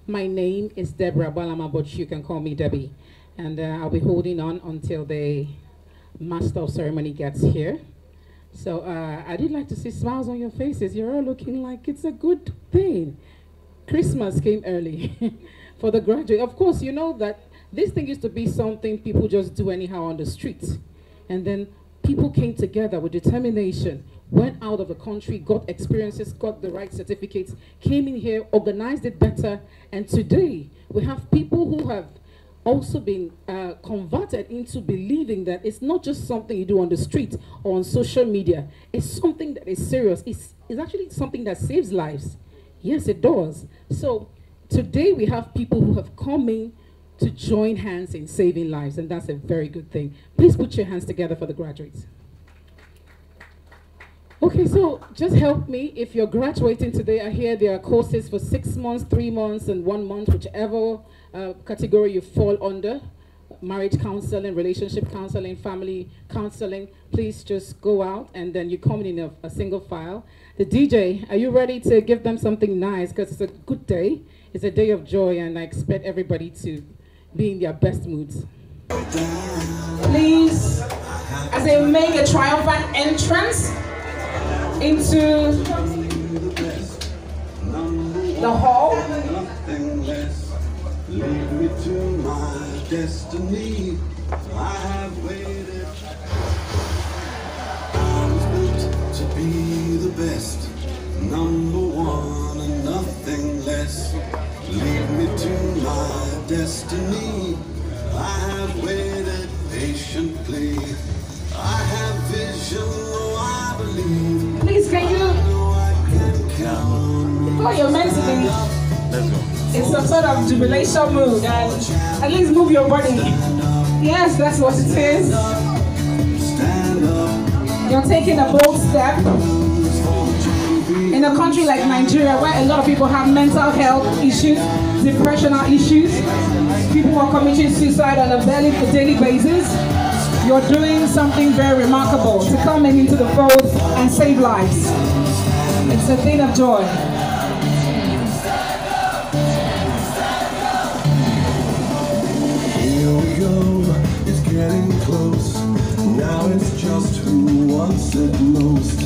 My name is Deborah Balama, but you can call me Debbie. And I'll be holding on until the master of ceremony gets here. So I did like to see smiles on your faces. You're all looking like it's a good thing. Christmas came early for the graduate. Of course, you know that this thing used to be something people just do anyhow on the streets. And then people came together with determination, went out of the country, got experiences, got the right certificates, came in here, organized it better, and today we have people who have also been converted into believing that it's not just something you do on the street or on social media. It's something that is serious. It's actually something that saves lives. Yes, it does. So today we have people who have come in to join hands in saving lives, and that's a very good thing. Please put your hands together for the graduates. Okay, so just help me. If you're graduating today, I hear there are courses for 6 months, 3 months, and 1 month, whichever category you fall under. Marriage counseling, relationship counseling, family counseling. Please just go out, and then you come in a single file. The DJ, are you ready to give them something nice? Because it's a good day. It's a day of joy, and I expect everybody to be in their best moods. Please, as they make a triumphant entrance into the hall. Lead me to my destiny. I have waited. I was built to be the best, number one and nothing less. Lead me to my destiny. I have waited patiently. I have vision, oh I believe. Please, can you? Oh, you're meant to be. Let's go. In some sort of jubilation mood, and at least move your body. Yes, that's what it is. You're taking a bold step. In a country like Nigeria, where a lot of people have mental health issues, depressional issues, people are committing suicide on a daily basis, you're doing something very remarkable to come into the fold and save lives. It's a thing of joy. Here we go, it's getting close. Now it's just who wants it most.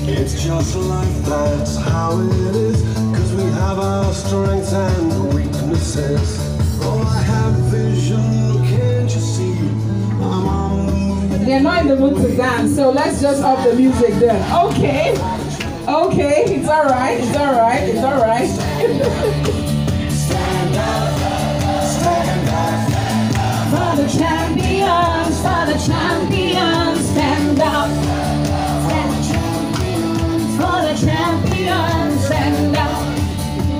It's just life, that's how it is. Cause we have our strengths and weaknesses. Oh, I have vision, can't you see? I'm on the move. They're not in the mood to dance, so let's just up the music then. Okay, okay, it's alright, it's alright, it's alright. Stand up, stand up. For the champions, stand up. For the champions, stand up.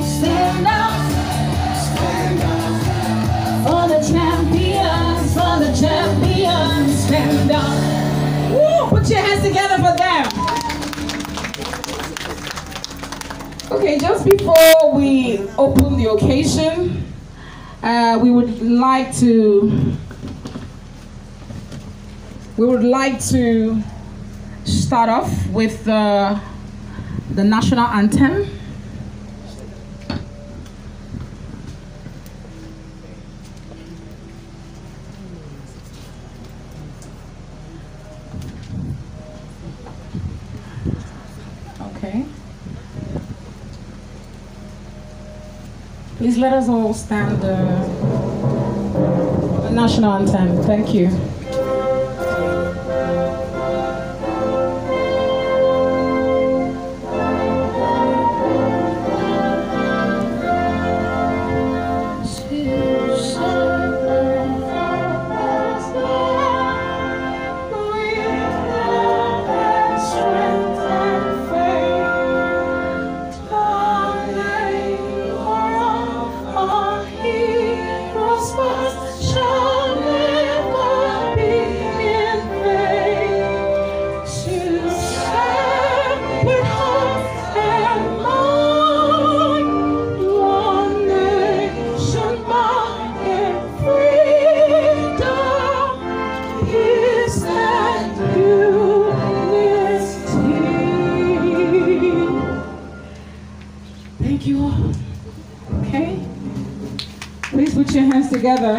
Stand up. Stand up. For the champions, stand up. Woo! Put your hands together for them. Okay, just before we open the occasion, we would like to start off with the national anthem. Okay. Please let us all stand the national anthem. Thank you. Thank you all. Okay. Please put your hands together.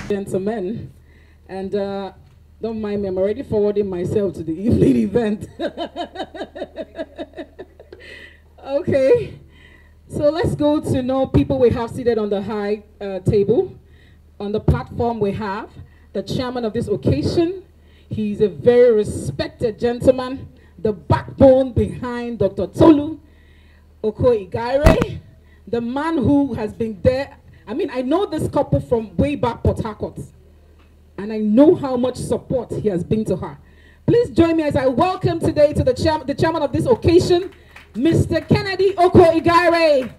Gentlemen, and don't mind me, I'm already forwarding myself to the evening event. Okay, so let's go to know people we have seated on the high table. On the platform we have the chairman of this occasion. He's a very respected gentleman, the backbone behind Dr. Tolu Oko-Igaire, the man who has been there. I mean, I know this couple from way back Port Harcourt, and I know how much support he has been to her. Please join me as I welcome today to the chairman of this occasion, Mr. Kennedy Oko-Igaire.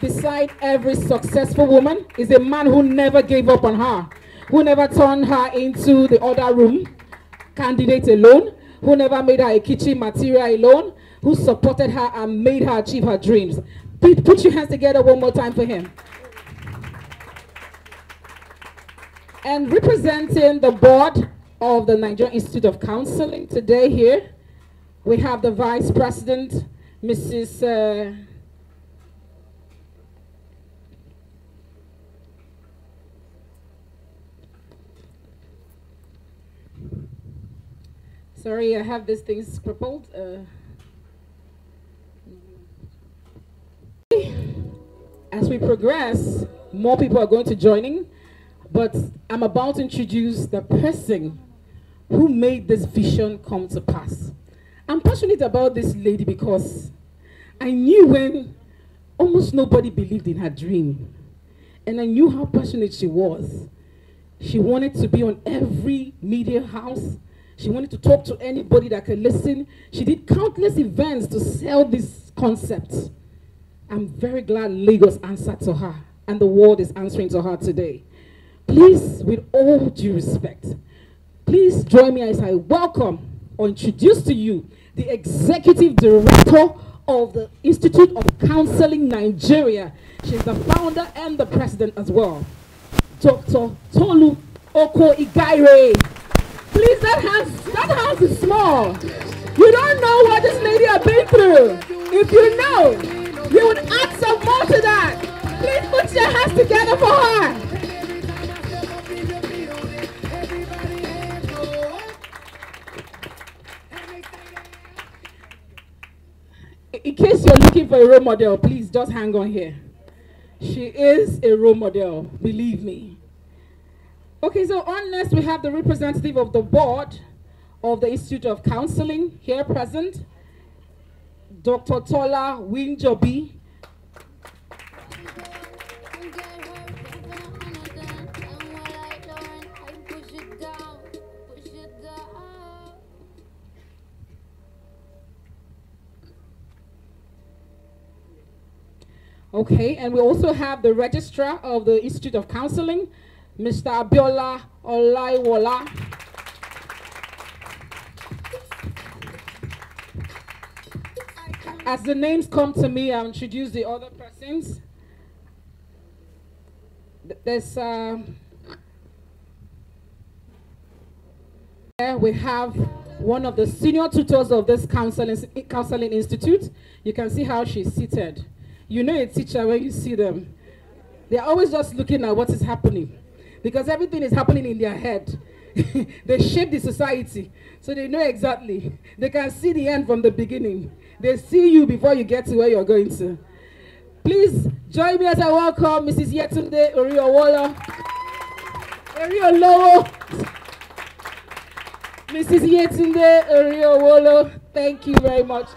Beside every successful woman is a man who never gave up on her, who never turned her into the other room candidate alone, who never made her a kitchen material alone, who supported her and made her achieve her dreams. Please put your hands together one more time for him. And representing the board of the Nigerian Institute of Counseling today here, we have the Vice President, Mrs. Sorry, I have these things crippled. As we progress, more people are going to join, but I'm about to introduce the person who made this vision come to pass. I'm passionate about this lady because I knew when almost nobody believed in her dream, and I knew how passionate she was. She wanted to be on every media house. She wanted to talk to anybody that could listen. She did countless events to sell this concept. I'm very glad Lagos answered to her, and the world is answering to her today. Please, with all due respect, please join me as I welcome or introduce to you the Executive Director of the Institute of Counseling Nigeria. She's the founder and the president as well, Dr. Tolu Oko-Igaire. Please, that house is small. You don't know what this lady has been through. If you know, you would add some more to that. Please put your hands together for her. In case you're looking for a role model, please just hang on here. She is a role model, believe me. Okay, so on next we have the representative of the board of the Institute of Counseling here present, Dr. Tola Winjobi. Okay, and we also have the registrar of the Institute of Counseling, Mr. Abiola Olaiwola. As the names come to me, I'll introduce the other persons. There's we have one of the senior tutors of this counseling institute. You can see how she's seated. You know a teacher when you see them. They're always just looking at what is happening, because everything is happening in their head. They shape the society, so they know exactly. They can see the end from the beginning. They see you before you get to where you're going to. Please join me as I welcome Mrs. Yetunde Oriowolo. Mrs. Yetunde Oriowolo, thank you very much.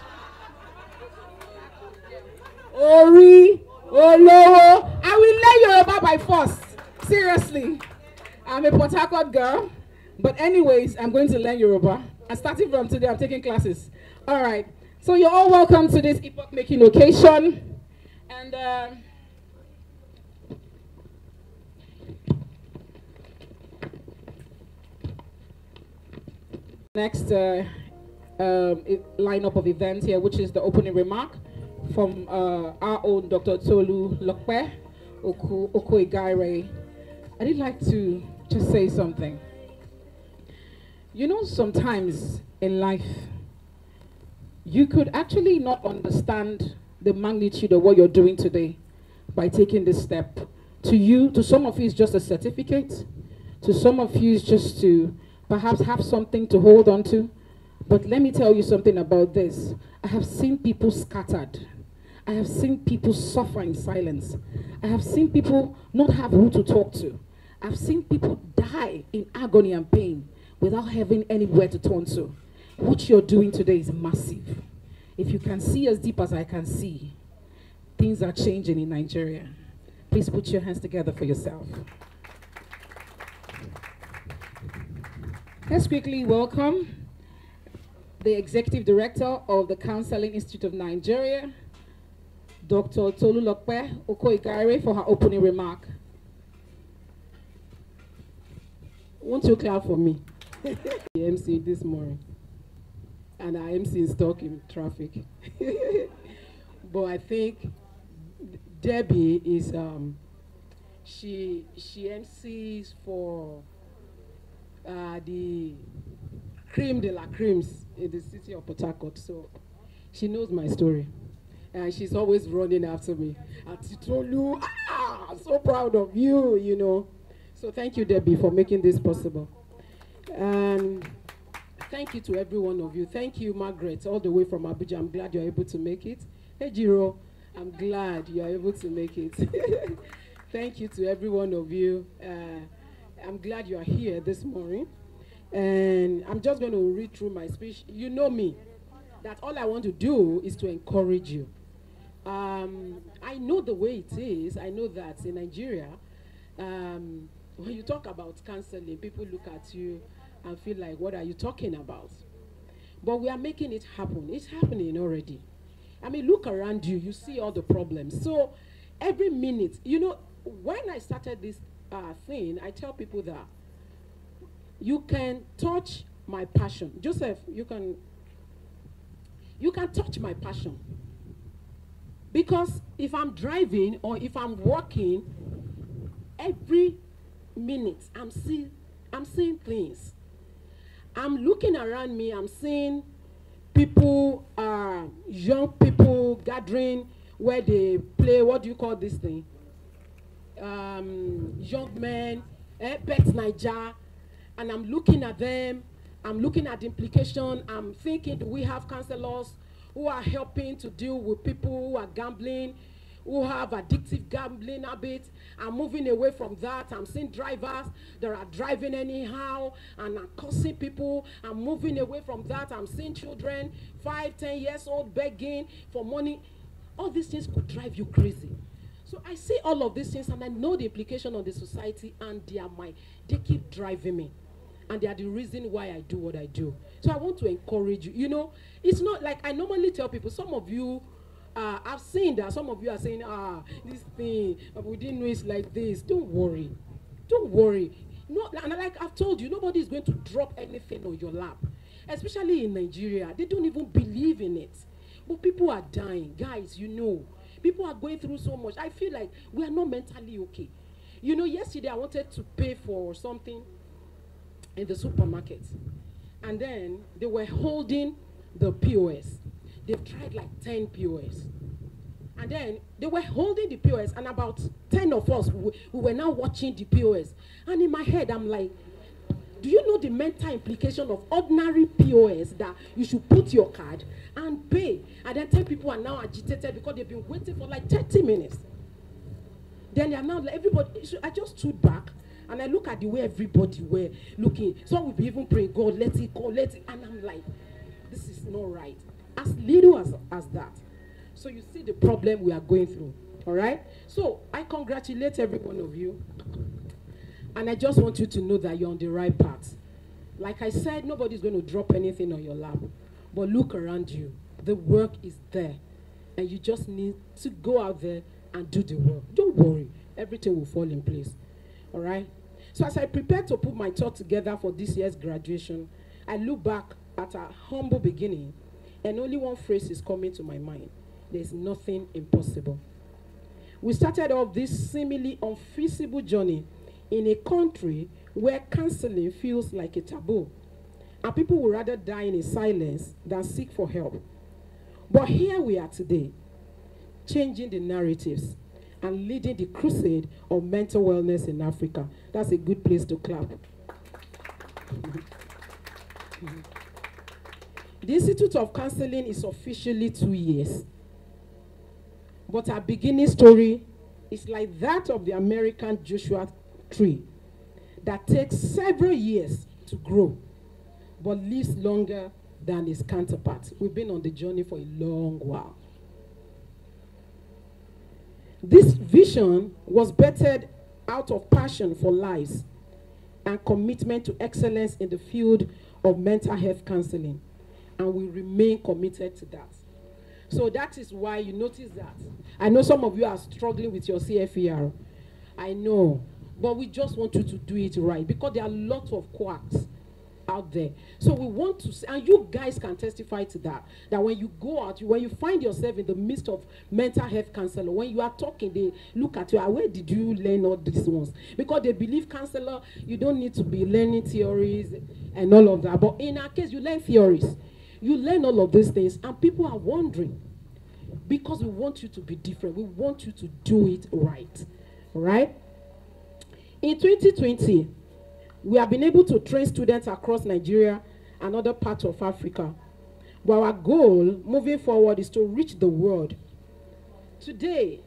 Ori Olowo. I will learn Yoruba by force. Seriously. I'm a Port Harcourt girl. But anyways, I'm going to learn Yoruba. And starting from today, I'm taking classes. All right. So you're all welcome to this epoch-making occasion. And next lineup of events here, which is the opening remark from our own Dr. Tolu Oko-Igaire. I'd like to just say something. You know, sometimes in life, you could actually not understand the magnitude of what you're doing today by taking this step. To you, to some of you, it's just a certificate. To some of you, it's just to perhaps have something to hold on to. But let me tell you something about this. I have seen people scattered. I have seen people suffer in silence. I have seen people not have who to talk to. I've seen people die in agony and pain without having anywhere to turn to. What you're doing today is massive. If you can see as deep as I can see, things are changing in Nigeria. Please put your hands together for yourself. Let's quickly welcome the Executive Director of the Counseling Institute of Nigeria, Dr. Tolulokpe Okoigare, for her opening remark. Won't you clap for me? The MC this morning, and our MC is stuck in traffic. But I think Debbie is she MCs for the creme de la creams in the city of Port Harcourt, so she knows my story, and she's always running after me. Atitolu, I'm so proud of you, you know. So thank you, Debbie, for making this possible. And thank you to every one of you. Thank you, Margaret, all the way from Abuja. I'm glad you're able to make it. Hey, Jiro, I'm glad you're able to make it. Thank you to every one of you. I'm glad you're here this morning. And I'm just going to read through my speech. You know me, that all I want to do is to encourage you. I know the way it is. I know that in Nigeria, when you talk about counseling, people look at you and feel like, what are you talking about? But we are making it happen. It's happening already. I mean, look around you. You see all the problems. So every minute, you know, when I started this thing, I tell people that you can touch my passion. Joseph, you can touch my passion. Because if I'm driving or if I'm walking, every minute I'm seeing things. I'm looking around me, I'm seeing people, young people gathering where they play, what do you call this thing? Young men, Bet Niger, and I'm looking at them, I'm looking at the implication, I'm thinking, do we have counselors who are helping to deal with people who are gambling, who have addictive gambling habits? I'm moving away from that. I'm seeing drivers that are driving anyhow and are cursing people. I'm moving away from that. I'm seeing children, 5, 10 years old, begging for money. All these things could drive you crazy. So I see all of these things and I know the implication on the society, and they keep driving me. And they are the reason why I do what I do. So I want to encourage you. You know, it's not like I normally tell people, some of you, I've seen that some of you are saying, this thing, we didn't know it's like this. Don't worry. Don't worry. No, and like I've told you, nobody is going to drop anything on your lap. Especially in Nigeria. They don't even believe in it. But people are dying. Guys, you know, people are going through so much. I feel like we are not mentally okay. You know, yesterday I wanted to pay for something in the supermarket. And then they were holding the POS. They've tried like 10 POS. And then they were holding the POS, and about 10 of us, we were now watching the POS. And in my head, I'm like, do you know the mental implication of ordinary POS, that you should put your card and pay? And then 10 people are now agitated because they've been waiting for like 30 minutes. Then they are now like, everybody, so I just stood back and I look at the way everybody were looking. Some will be even praying, God, let it go, let it. And I'm like, this is not right. As little as that. So you see the problem we are going through. All right? So I congratulate every one of you. And I just want you to know that you're on the right path. Like I said, nobody's going to drop anything on your lap. But look around you. The work is there. And you just need to go out there and do the work. Don't worry. Everything will fall in place. All right? So as I prepare to put my thought together for this year's graduation, I look back at our humble beginning, and only one phrase is coming to my mind. There's nothing impossible. We started off this seemingly unfeasible journey in a country where counseling feels like a taboo. And people would rather die in silence than seek for help. But here we are today, changing the narratives and leading the crusade of mental wellness in Africa. That's a good place to clap. The Institute of Counseling is officially 2 years. But our beginning story is like that of the American Joshua tree that takes several years to grow, but lives longer than its counterpart. We've been on the journey for a long while. This vision was birthed out of passion for lives and commitment to excellence in the field of mental health counseling, and we remain committed to that. So that is why you notice that. I know some of you are struggling with your CFER. I know, but we just want you to do it right because there are lots of quacks out there. So we want to, and you guys can testify to that, that when you go out, when you find yourself in the midst of mental health counselor, when you are talking, they look at you, where did you learn all these ones? Because they believe counselor, you don't need to be learning theories and all of that. But in our case, you learn theories. You learn all of these things, and people are wondering because we want you to be different. We want you to do it right. All right? In 2020, we have been able to train students across Nigeria and other parts of Africa. But our goal moving forward is to reach the world. Today,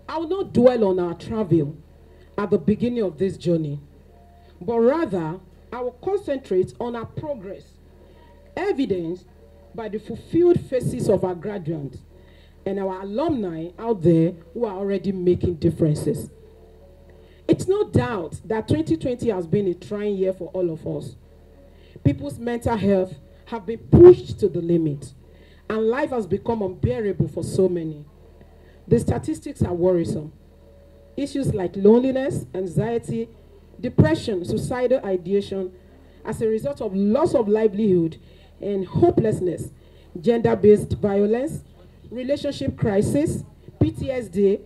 I will not dwell on our travel at the beginning of this journey, but rather, I will concentrate on our progress, evidenced by the fulfilled faces of our graduates and our alumni out there who are already making differences. It's no doubt that 2020 has been a trying year for all of us. People's mental health have been pushed to the limit, and life has become unbearable for so many. The statistics are worrisome. Issues like loneliness, anxiety, depression, suicidal ideation as a result of loss of livelihood and hopelessness, gender-based violence, relationship crisis, PTSD,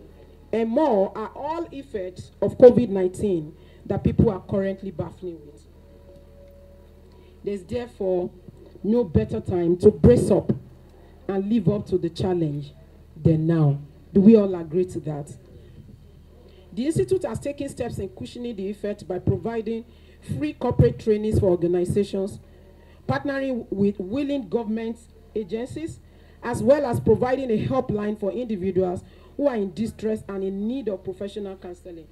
and more are all effects of COVID-19 that people are currently battling with. There's therefore no better time to brace up and live up to the challenge than now. Do we all agree to that? The Institute has taken steps in cushioning the effect by providing free corporate trainings for organizations, partnering with willing government agencies, as well as providing a helpline for individuals who are in distress and in need of professional counseling.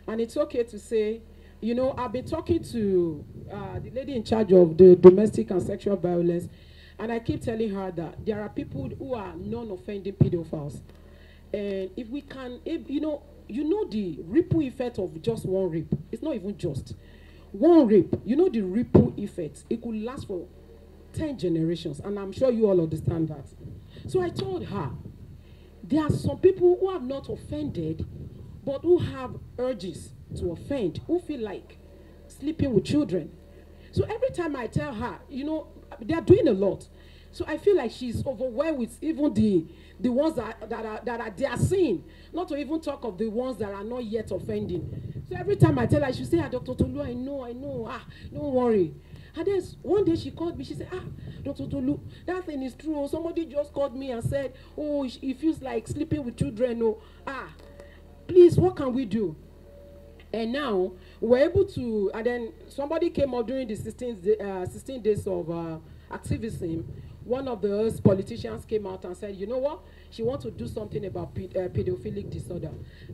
And it's okay to say, you know, I've been talking to the lady in charge of the domestic and sexual violence, and I keep telling her that there are people who are non-offending pedophiles. And if we can, you know the ripple effect of just one rape. It's not even just one rape. You know the ripple effect. It could last for 10 generations, and I'm sure you all understand that. So I told her, there are some people who have not offended, but who have urges to offend, who feel like sleeping with children. So every time I tell her, you know, they are doing a lot. So I feel like she's overwhelmed with even the ones that they are seeing, not to even talk of the ones that are not yet offending. So every time I tell her, she say, Dr. Tolu, I know, don't worry. And then one day she called me, she said, Dr. Tolu, that thing is true. Somebody just called me and said, oh, it feels like sleeping with children. Oh, please, what can we do? And now we're able to, and then somebody came up during the 16 days of activism. One of the politicians came out and said, you know what? She wants to do something about pedophilic disorder.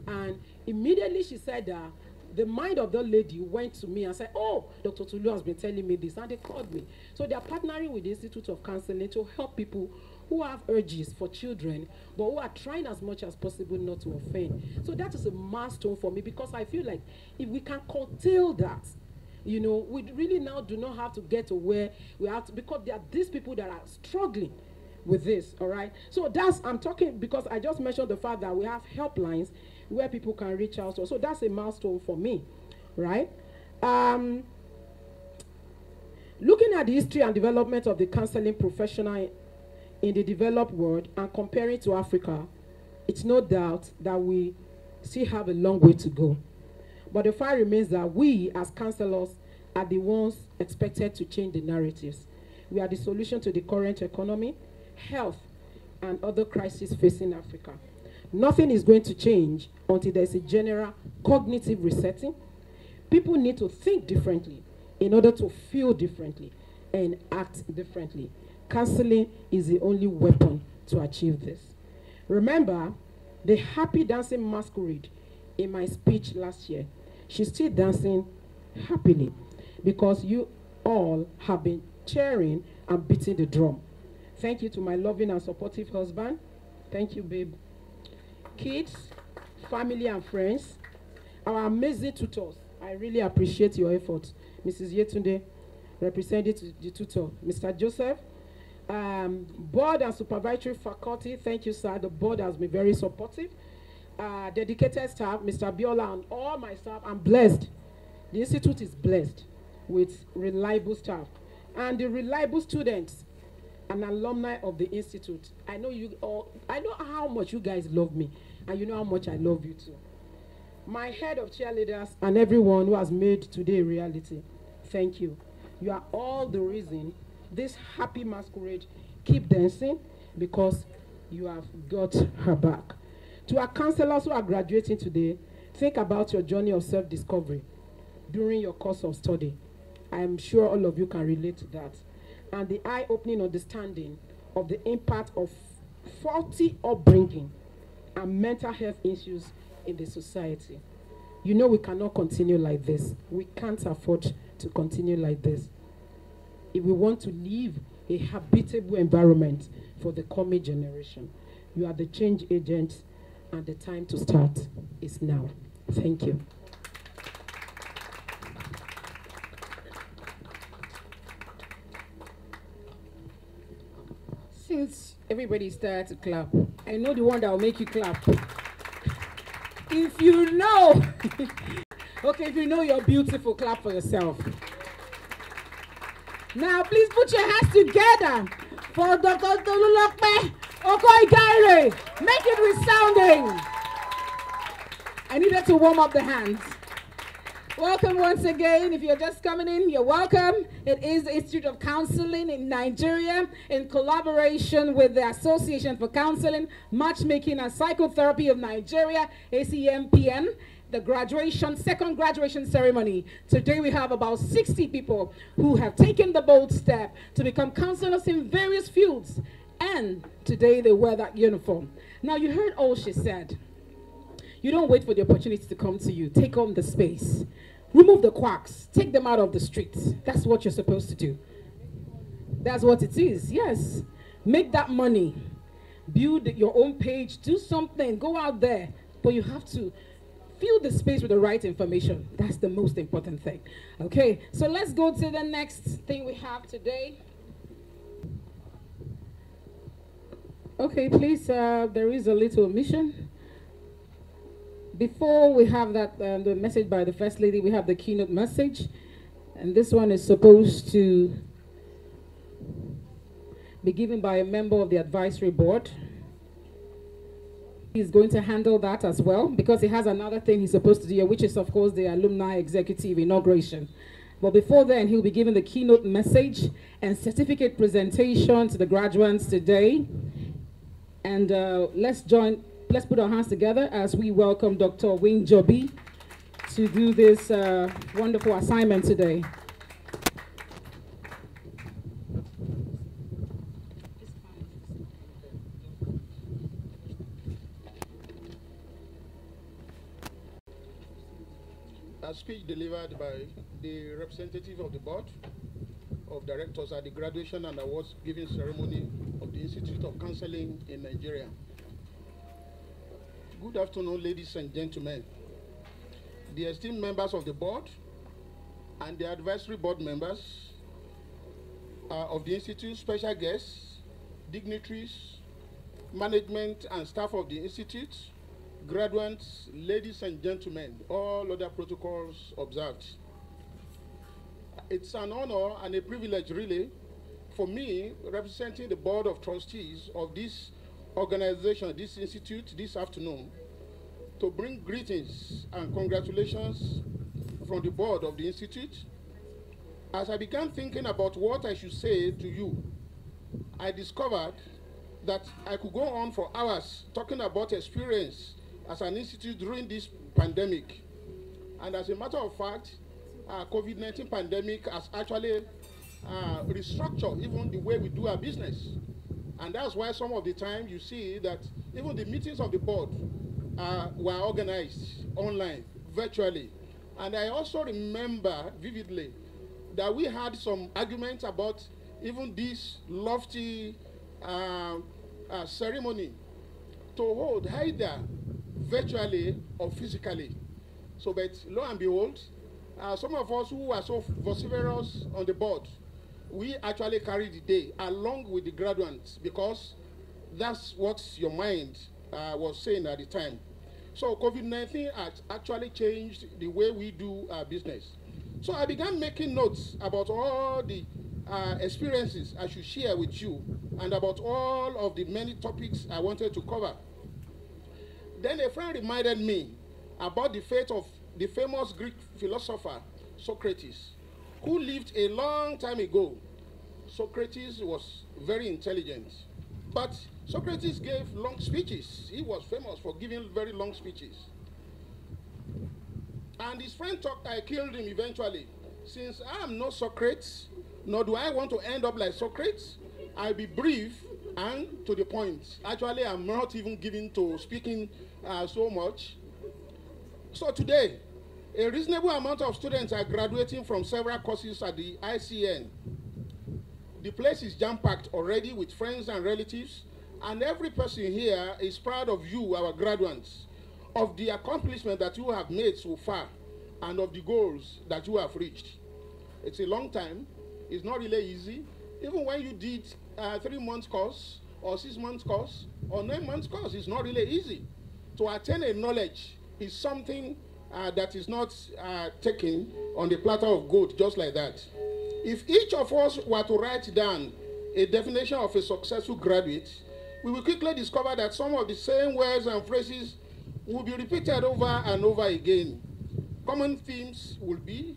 And immediately she said that the mind of the lady went to me and said, oh, Dr. Tulu has been telling me this, and they called me. So they are partnering with the Institute of Counseling to help people who have urges for children, but who are trying as much as possible not to offend. So that is a milestone for me, because I feel like if we can curtail that, you know, we really now do not have to get to where we have to, because there are these people that are struggling with this, all right? So that's, I'm talking because I just mentioned the fact that we have helplines where people can reach out to. So that's a milestone for me, right? Looking at the history and development of the counseling professional in the developed world and comparing to Africa, it's no doubt that we still have a long way to go. But the fact remains that we, as counselors, are the ones expected to change the narratives. We are the solution to the current economy, health, and other crises facing Africa. Nothing is going to change until there's a general cognitive resetting. People need to think differently in order to feel differently and act differently. Counseling is the only weapon to achieve this. Remember the happy dancing masquerade in my speech last year. She's still dancing happily because you all have been cheering and beating the drum. Thank you to my loving and supportive husband. Thank you, babe. Kids, family and friends, our amazing tutors. I really appreciate your effort. Mrs. Yetunde, representing the tutor. Mr. Joseph, board and supervisory faculty, thank you, sir. The board has been very supportive. Dedicated staff, Mr. Biola, and all my staff. I'm blessed. The institute is blessed with reliable staff and the reliable students and alumni of the institute. I know you all, I know how much you guys love me, and you know how much I love you too. My head of cheerleaders and everyone who has made today a reality, thank you. You are all the reason this happy masquerade keep dancing, because you have got her back. To our counselors who are graduating today, think about your journey of self-discovery during your course of study. I am sure all of you can relate to that. And the eye-opening understanding of the impact of faulty upbringing and mental health issues in the society. You know we cannot continue like this. We can't afford to continue like this. If we want to live a habitable environment for the coming generation, you are the change agent, and the time to start is now. Thank you. Since everybody started to clap, I know the one that will make you clap. If you know, okay, if you know you're beautiful, clap for yourself. Now, please put your hands together for Dr. Tolulokpe Okoigare. Make it resounding. I needed to warm up the hands. Welcome once again. If you're just coming in, you're welcome. It is the Institute of Counseling in Nigeria in collaboration with the Association for Counseling, Matchmaking and Psychotherapy of Nigeria, ACMPN. The second graduation ceremony. Today we have about 60 people who have taken the bold step to become counselors in various fields. And today they wear that uniform. Now you heard all she said. You don't wait for the opportunity to come to you. Take on the space. Remove the quacks. Take them out of the streets. That's what you're supposed to do. That's what it is. Yes. Make that money. Build your own page. Do something. Go out there. But you have to fill the space with the right information. That's the most important thing. Okay. So let's go to the next thing we have today. Okay, please. There is a little omission. Before we have that, the message by the First Lady, we have the keynote message. And this one is supposed to be given by a member of the advisory board. He's going to handle that as well, because he has another thing he's supposed to do, which is, of course, the alumni executive inauguration. But before then, he'll be giving the keynote message and certificate presentation to the graduates today. And let's put our hands together as we welcome Dr. Wing Jobi to do this wonderful assignment today. A speech delivered by the representative of the board of directors at the graduation and awards giving ceremony of the Institute of Counseling in Nigeria. Good afternoon, ladies and gentlemen. The esteemed members of the board and the advisory board members of the Institute, special guests, dignitaries, management and staff of the Institute, graduates, ladies and gentlemen, all other protocols observed. It's an honor and a privilege, really, for me, representing the Board of Trustees of this organization, this institute, this afternoon, to bring greetings and congratulations from the board of the institute as I began thinking about what I should say to you, I discovered that I could go on for hours talking about experience as an institute during this pandemic. And as a matter of fact, COVID-19 pandemic has actually restructured even the way we do our business. And that's why some of the time you see that even the meetings of the board were organized online, virtually. And I also remember vividly that we had some arguments about even this lofty ceremony to hold either virtually or physically. So, but lo and behold, some of us who were so vociferous on the board, we actually carried the day along with the graduates because that's what your mind was saying at the time. So COVID-19 has actually changed the way we do our business. So I began making notes about all the experiences I should share with you and about all of the many topics I wanted to cover. Then a friend reminded me about the fate of the famous Greek philosopher Socrates, who lived a long time ago. Socrates was very intelligent, but Socrates gave long speeches. He was famous for giving very long speeches. And his friend thought I killed him eventually. Since I am no Socrates, nor do I want to end up like Socrates, I'll be brief and to the point. Actually, I'm not even given to speaking so much. So today, a reasonable amount of students are graduating from several courses at the ICN. The place is jam-packed already with friends and relatives, and every person here is proud of you, our graduates, of the accomplishment that you have made so far, and of the goals that you have reached. It's a long time. It's not really easy. Even when you did 3 months course, or 6 months course, or 9 months course, it's not really easy. To attain a knowledge is something that is not taken on the platter of gold just like that. If each of us were to write down a definition of a successful graduate, we will quickly discover that some of the same words and phrases will be repeated over and over again. Common themes will be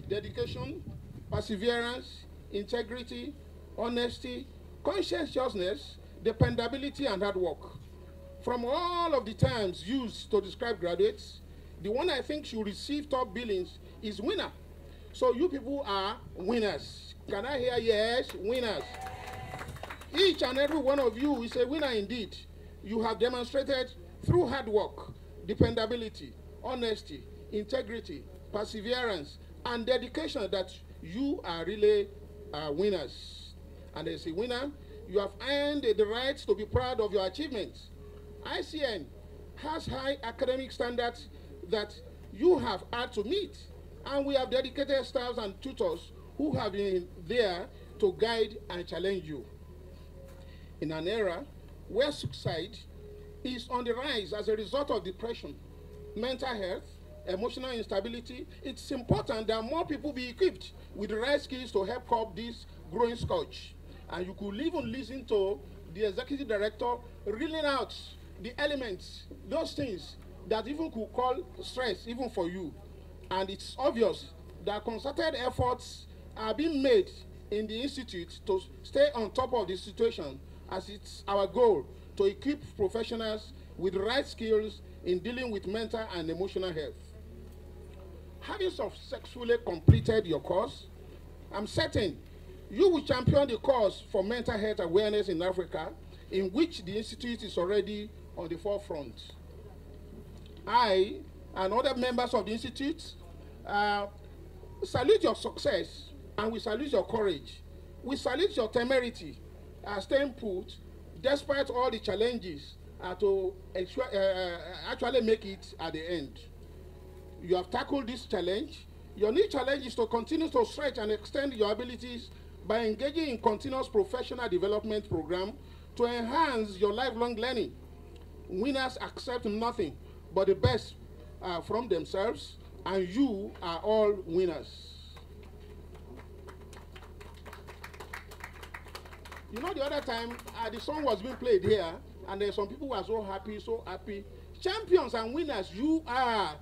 dedication, perseverance, integrity, honesty, conscientiousness, dependability, and hard work. From all of the terms used to describe graduates, the one I think should receive top billings is winner. So you people are winners. Can I hear yes? Winners. Each and every one of you is a winner indeed. You have demonstrated through hard work, dependability, honesty, integrity, perseverance, and dedication that you are really winners. And as a winner, you have earned the right to be proud of your achievements. ICN has high academic standards that you have had to meet, and we have dedicated staffs and tutors who have been there to guide and challenge you. In an era where suicide is on the rise as a result of depression, mental health, emotional instability, it's important that more people be equipped with the right skills to help curb this growing scourge. And you could even listen to the executive director reeling out the elements, those things that even could call stress even for you. And it's obvious that concerted efforts are being made in the institute to stay on top of the situation, as it's our goal to equip professionals with the right skills in dealing with mental and emotional health. Having successfully completed your course, I'm certain you will champion the cause for mental health awareness in Africa, in which the institute is already on the forefront. I and other members of the institute salute your success, and we salute your courage. We salute your temerity, staying put, despite all the challenges to actually make it at the end. You have tackled this challenge. Your new challenge is to continue to stretch and extend your abilities by engaging in continuous professional development program to enhance your lifelong learning. Winners accept nothing but the best from themselves, and you are all winners. You know, the other time, the song was being played here, and then some people were so happy, so happy. Champions and winners, you are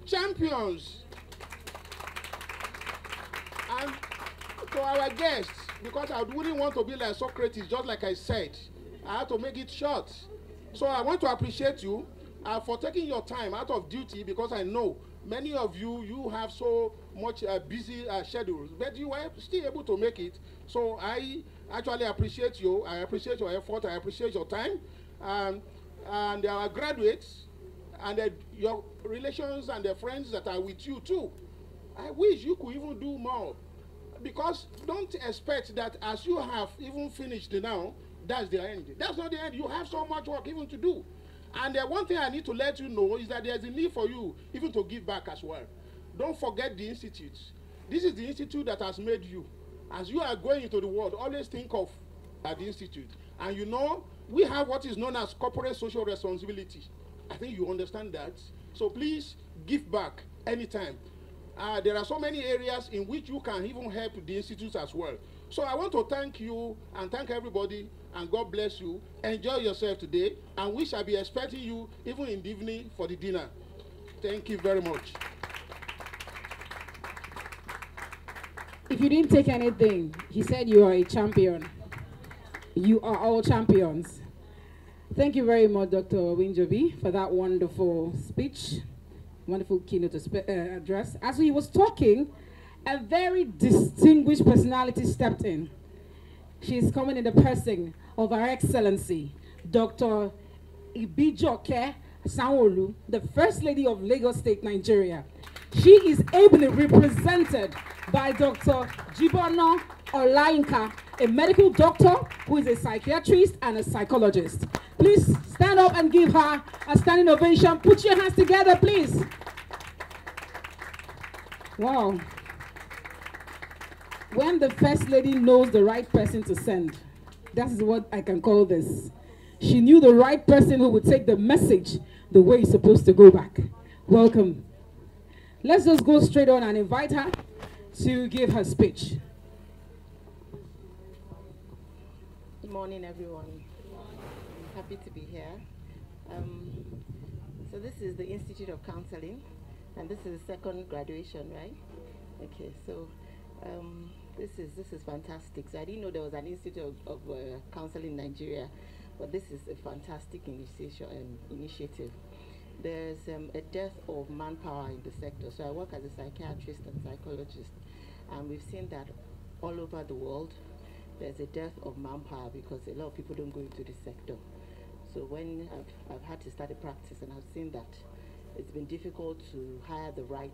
champions. So our guests, because I wouldn't want to be like Socrates, just like I said, I had to make it short. So I want to appreciate you for taking your time out of duty, because I know many of you have so much busy schedules, but you were still able to make it. So I actually appreciate you. I appreciate your effort. I appreciate your time. And our graduates and your relations and the friends that are with you too. I wish you could even do more, because don't expect that as you have even finished now, that's the end. That's not the end. You have so much work even to do. And one thing I need to let you know is that there's a need for you even to give back as well. Don't forget the institute. This is the institute that has made you. As you are going into the world, always think of the institute. And you know, we have what is known as corporate social responsibility. I think you understand that. So please give back anytime. There are so many areas in which you can even help the institute as well. So I want to thank you and thank everybody, and God bless you. Enjoy yourself today, and we shall be expecting you even in the evening for the dinner. Thank you very much. If you didn't take anything, he said you are a champion. You are all champions. Thank you very much, Dr. Winjobi, for that wonderful speech, wonderful keynote address. As he was talking, a very distinguished personality stepped in. She is coming in the person of Her Excellency, Dr. Ibijoke Sanwo-Olu, the First Lady of Lagos State, Nigeria. She is ably represented by Dr. Jibono Olayinka, a medical doctor who is a psychiatrist and a psychologist. Please stand up and give her a standing ovation. Put your hands together, please. Wow. When the First Lady knows the right person to send, that is what I can call this. She knew the right person who would take the message the way it's supposed to go back. Welcome. Let's just go straight on and invite her to give her speech. Good morning, everyone. I'm happy to be here. So this is the Institute of Counseling, and this is the second graduation, right? Okay, so this is fantastic. So I didn't know there was an Institute of Counseling in Nigeria, but this is a fantastic initiative. There's a dearth of manpower in the sector. So I work as a psychiatrist and psychologist, and we've seen that all over the world. There's a dearth of manpower because a lot of people don't go into the sector. So when I've had to start a practice, and I've seen that it's been difficult to hire the right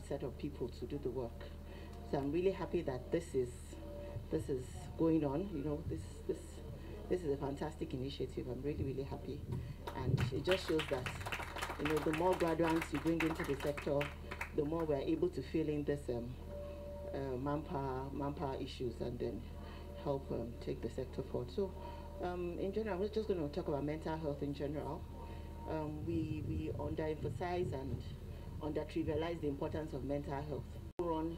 set of people to do the work. So I'm really happy that this is going on. You know, this is a fantastic initiative. I'm really happy, and it just shows that, you know, the more graduates you bring into the sector, the more we're able to fill in this manpower issues, and then help take the sector forward. So in general, we're just going to talk about mental health in general. We underemphasize and under-trivialize the importance of mental health. You run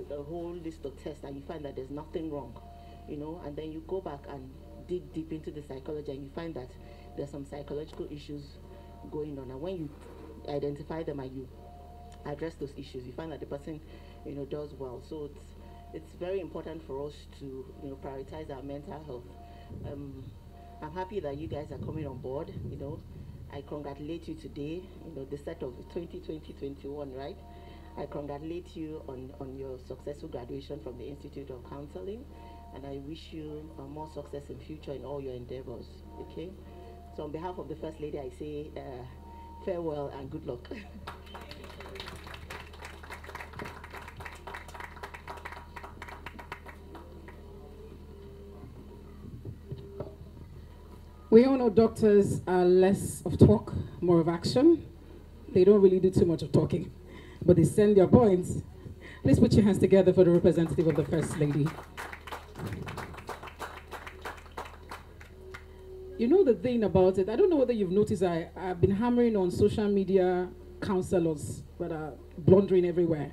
a whole list of tests and you find that there's nothing wrong, you know, and then you go back and dig deep into the psychology and you find that there's some psychological issues going on. And when you identify them and you address those issues, you find that the person, you know, does well. So it's very important for us to, you know, prioritize our mental health. I'm happy that you guys are coming on board. You know, I congratulate you today. You know, the set of 2020-21, right? I congratulate you on your successful graduation from the Institute of Counseling, and I wish you more success in future in all your endeavors. Okay. So on behalf of the First Lady, I say farewell and good luck. We all know doctors are less of talk, more of action. They don't really do too much of talking, but they send their points. Please put your hands together for the representative of the First Lady. You know the thing about it, I don't know whether you've noticed, I've been hammering on social media counselors that are blundering everywhere.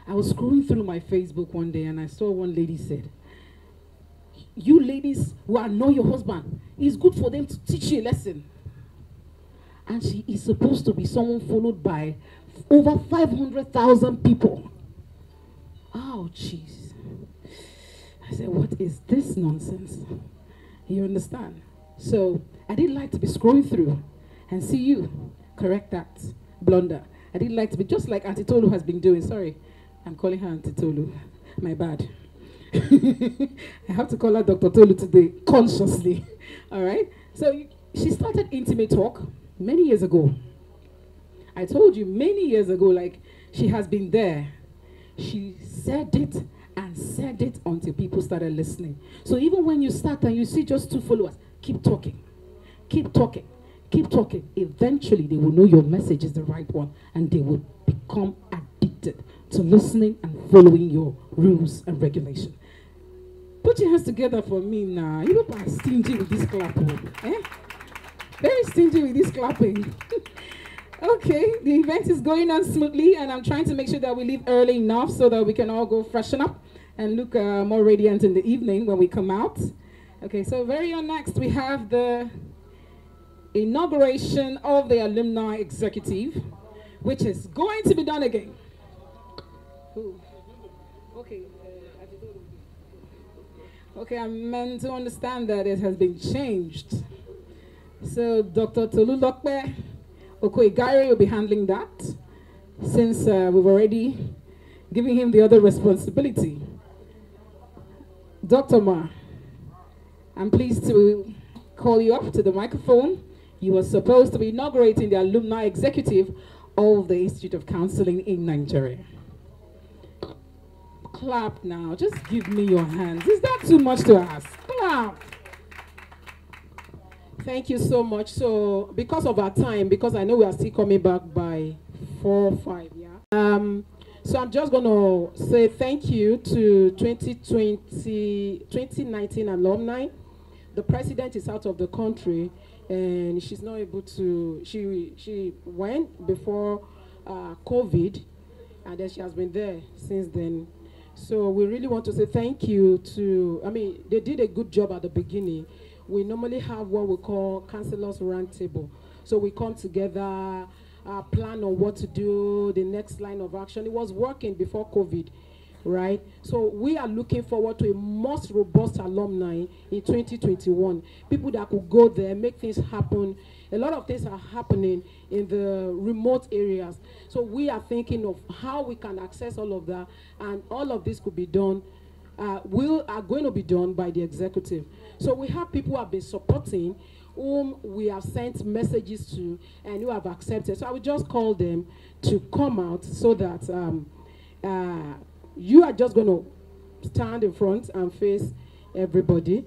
I was scrolling through my Facebook one day and I saw one lady said, "You ladies who annoy your husband, it's good for them to teach you a lesson." And she is supposed to be someone followed by over 500,000 people. Oh, jeez. I said, what is this nonsense? You understand? So I didn't like to be scrolling through and see you correct that blunder. I didn't like to be just like Auntie Tolu has been doing. Sorry, I'm calling her Auntie Tolu. My bad. I have to call her Dr. Tolu today, consciously. All right? So she started intimate talk many years ago. I told you many years ago, like, she has been there. She said it and said it until people started listening. So even when you start and you see just 2 followers, keep talking, keep talking, keep talking. Eventually, they will know your message is the right one, and they will become addicted to listening and following your rules and regulations. Put your hands together for me now. You people are stingy with this clapping. Eh? Very stingy with this clapping. Okay, the event is going on smoothly, and I'm trying to make sure that we leave early enough so that we can all go freshen up and look more radiant in the evening when we come out. Okay, so very on next, we have the inauguration of the alumni executive, which is going to be done again. Who? Okay. Okay, I'm meant to understand that it has been changed. So Dr. Tolulokpe Okoigari will be handling that, since we've already given him the other responsibility. Dr. Ma, I'm pleased to call you up to the microphone. You were supposed to be inaugurating the alumni executive of the Institute of Counseling in Nigeria. Clap now. Just give me your hands. Is that too much to ask? Clap. Thank you so much. So, because of our time, because I know we are still coming back by 4 or 5, yeah. So I'm just going to say thank you to 2019 alumni. The president is out of the country, and she's not able to. She went before COVID, and then she has been there since then. So we really want to say thank you to, they did a good job at the beginning. We normally have what we call counselors roundtable. So we come together, plan on what to do, the next line of action. It was working before COVID, right? So we are looking forward to a most robust alumni in 2021. People that could go there, make things happen. A lot of things are happening in the remote areas. So we are thinking of how we can access all of that, and all of this could be done, are going to be done by the executive. So we have people who have been supporting, whom we have sent messages to, and who have accepted. So I will just call them to come out so that you are just going to stand in front and face everybody,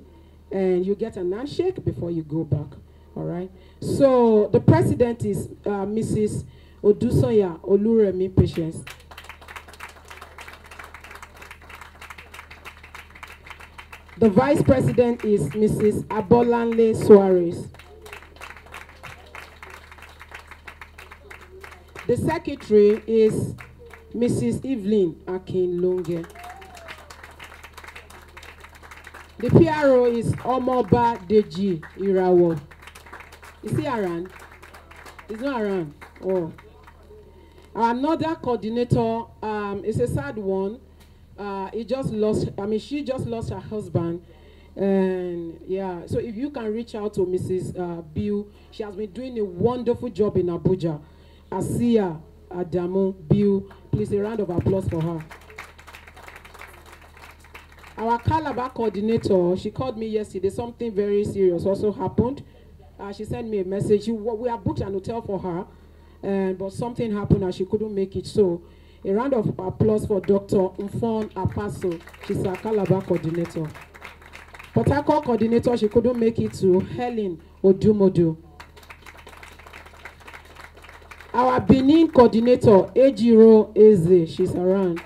and you get an handshake before you go back. All right. So the president is Mrs. Odusoya Oluremi Patience. The vice president is Mrs. Abolanle Suarez. The secretary is Mrs. Evelyn Akinlonge. The PRO is Omoba Deji Irawo. Is he around? He's not around. Oh. Another coordinator is a sad one. She just lost her husband. And yeah, so if you can reach out to Mrs. Bill, she has been doing a wonderful job in Abuja. Asiya Adamu Bill, please a round of applause for her. Our Calabar coordinator, she called me yesterday. Something very serious also happened. She sent me a message. We have booked an hotel for her, but something happened and she couldn't make it. So a round of applause for Dr. Mfon Apaso. She's our Calabar coordinator. Port Harcourt coordinator, she couldn't make it to Helen Odumodu. Our Benin coordinator, Ejiro Eze, she's around.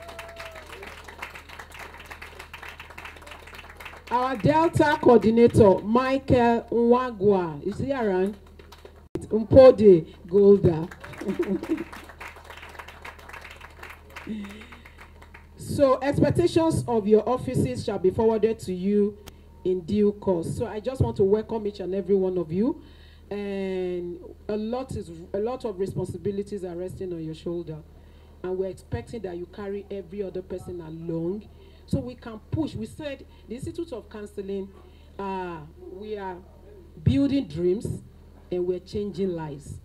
Our Delta coordinator, Michael Nwagwa, is he around? Mpode Golda. So expectations of your offices shall be forwarded to you in due course. So I just want to welcome each and every one of you, and a lot of responsibilities are resting on your shoulder, and we're expecting that you carry every other person along So we can push. We said the Institute of Counseling, we are building dreams and we're changing lives.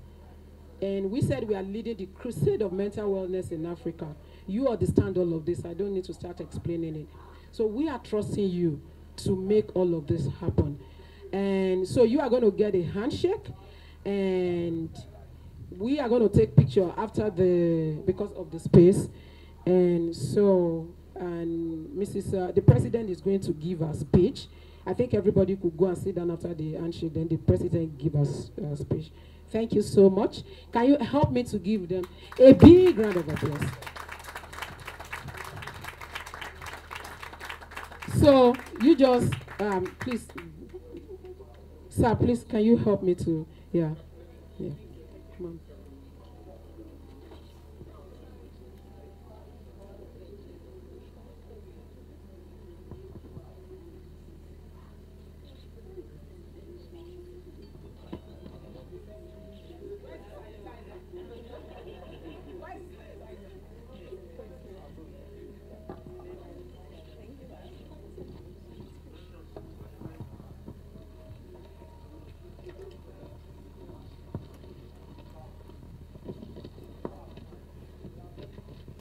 And we said we are leading the crusade of mental wellness in Africa. You understand all of this. I don't need to start explaining it. So we are trusting you to make all of this happen. And so you are going to get a handshake, and we are going to take picture after because of the space. And so, and the president is going to give us speech. I think everybody could go and sit down after the handshake, then the president give us a speech. Thank you so much. Can you help me to give them a big round of applause? So you just, please, sir, please, can you help me to, yeah, come on.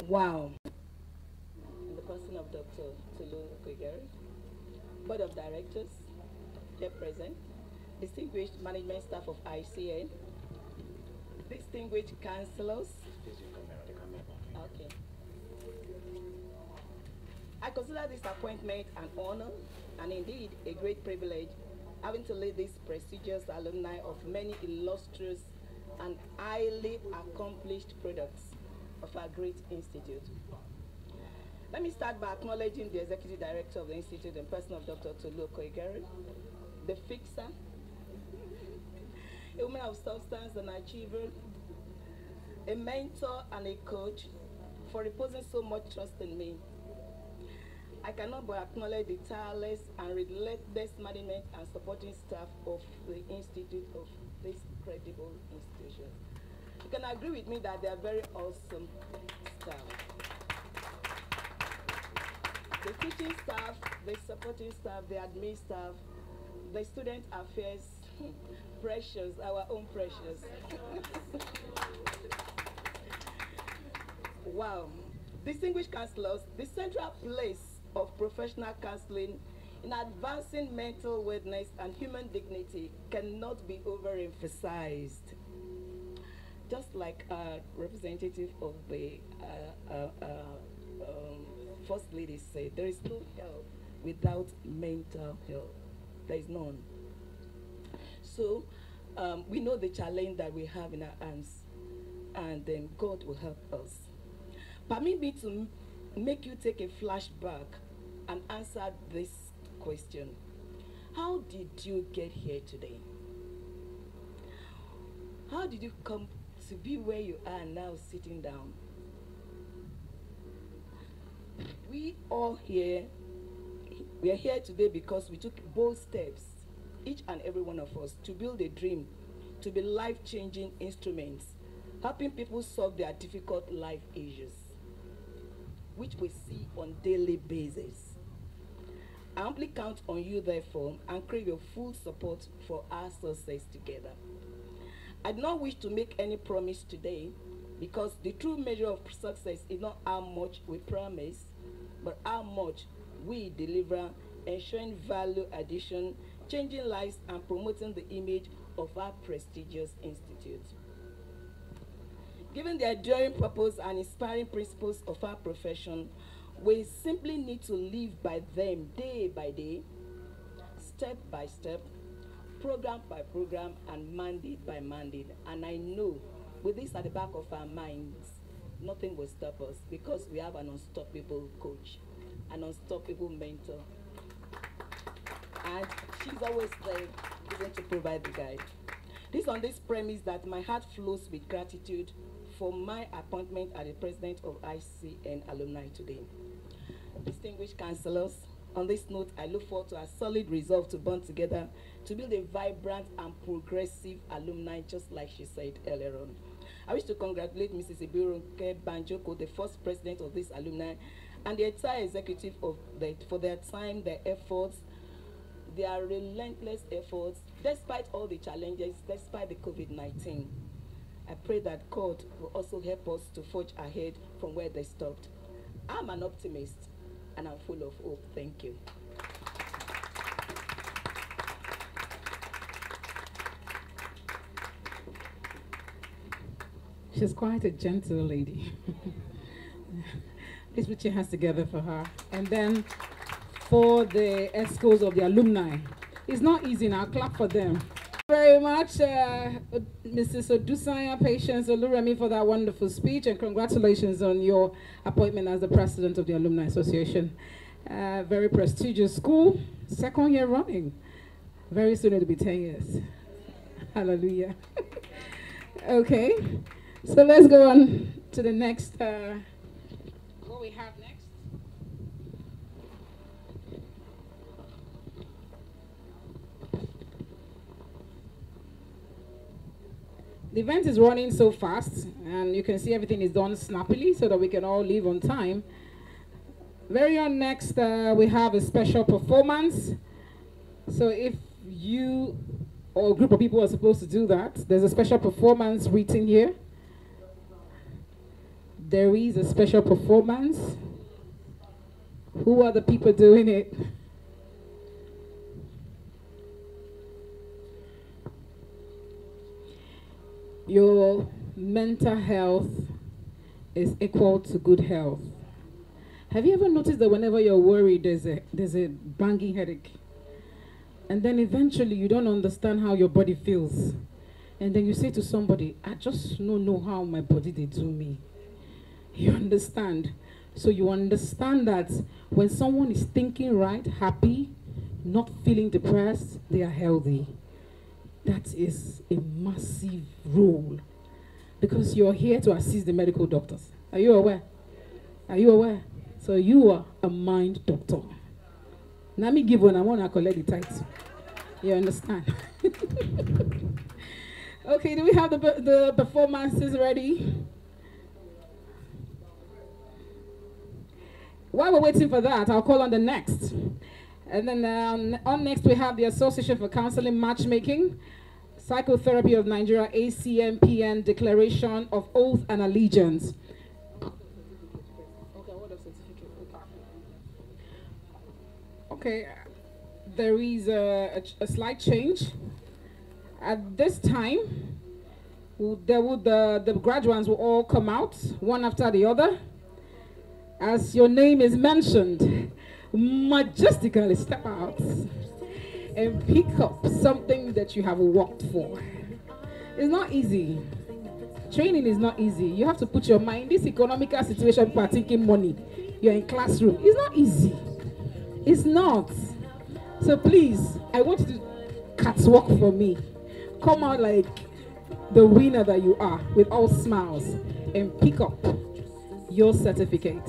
Wow. In the person of Dr. Tulu Kwegeri, Board of Directors, here present, distinguished management staff of ICN, distinguished councillors. Okay. I consider this appointment an honor and indeed a great privilege, having to lead these prestigious alumni of many illustrious and highly accomplished products of our great institute. Let me start by acknowledging the Executive Director of the Institute in person of Dr. Tolu Koigeri, the fixer, a woman of substance and achiever, a mentor and a coach, for reposing so much trust in me. I cannot but acknowledge the tireless and relentless management and supporting staff of the Institute, of this credible institution. You can agree with me that they are very awesome staff. The teaching staff, the supporting staff, the admin staff, the student affairs, precious, our own precious. Wow. Distinguished counselors, the central place of professional counseling in advancing mental wellness and human dignity cannot be overemphasized. Just like a representative of the First Lady said, there is no health without mental health. There is none. So we know the challenge that we have in our hands, and then God will help us. Permit me to make you take a flashback and answer this question. How did you get here today? How did you come to be where you are now, sitting down? We all here, we are here today because we took bold steps, each and every one of us, to build a dream, to be life-changing instruments, helping people solve their difficult life issues, which we see on a daily basis. I humbly count on you, therefore, and crave your full support for our success together. I do not wish to make any promise today, because the true measure of success is not how much we promise, but how much we deliver, ensuring value addition, changing lives, and promoting the image of our prestigious institute. Given the enduring purpose and inspiring principles of our profession, we simply need to live by them day by day, step by step, program by program, and mandate by mandate. And I know with this at the back of our minds, nothing will stop us, because we have an unstoppable coach, an unstoppable mentor. And she's always there, going to provide the guide. This on this premise that my heart flows with gratitude for my appointment as the president of ICN alumni today. Distinguished councillors, on this note, I look forward to a solid resolve to bond together to build a vibrant and progressive alumni, just like she said earlier on. I wish to congratulate Mrs. Ibironke Banjoko, the first president of this alumni, and the entire executive for their time, their efforts, their relentless efforts, despite all the challenges, despite the COVID-19. I pray that God will also help us to forge ahead from where they stopped. I'm an optimist, and I'm full of hope. Thank you. She's quite a gentle lady. Please put your hands together for her. And then for the ESCOs of the alumni. It's not easy now. Clap for them. Very much, Mrs. Odusanya Patience Oluremi, for that wonderful speech, and congratulations on your appointment as the president of the Alumni Association. Very prestigious school, second year running. Very soon it'll be 10 years. Hallelujah. Okay, so let's go on to the next. What we have next? The event is running so fast, and you can see everything is done snappily so that we can all leave on time. Very on next, we have a special performance. So if you or a group of people are supposed to do that, there's a special performance written here. There is a special performance. Who are the people doing it? Your mental health is equal to good health. Have you ever noticed that whenever you're worried, there's a banging headache? And then eventually you don't understand how your body feels. And then you say to somebody, I just don't know how my body they do me. You understand? So you understand that when someone is thinking right, happy, not feeling depressed, they are healthy. That is a massive role, because you're here to assist the medical doctors. Are you aware? Are you aware? So you are a mind doctor. Let me give one, I want to collect the title. You understand? Okay, do we have the performances ready? While we're waiting for that, I'll call on the next. And then on next, we have the Association for Counseling Matchmaking, Psychotherapy of Nigeria, ACMPN Declaration of Oath and Allegiance. Okay, there is a slight change. At this time, the graduates will all come out, one after the other. As your name is mentioned, majestically step out and pick up something that you have worked for. It's not easy. Training is not easy. You have to put your mind in this economical situation, people are thinking money. You're in classroom. It's not easy. It's not. So please, I want you to catwalk for me. Come out like the winner that you are, with all smiles, and pick up your certificate.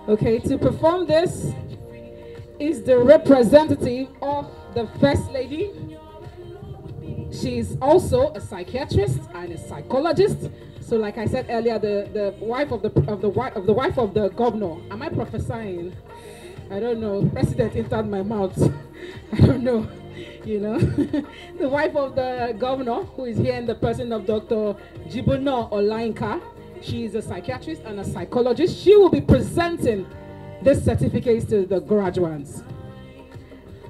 Okay, to perform this is the representative of the First Lady. She's also a psychiatrist and a psychologist. So, like I said earlier, the wife of the wife of the governor. Am I prophesying? I don't know. President entered my mouth. I don't know. You know, the wife of the governor, who is here in the person of Dr. Jibono Olainka. She is a psychiatrist and a psychologist. She will be presenting this certificate to the graduates.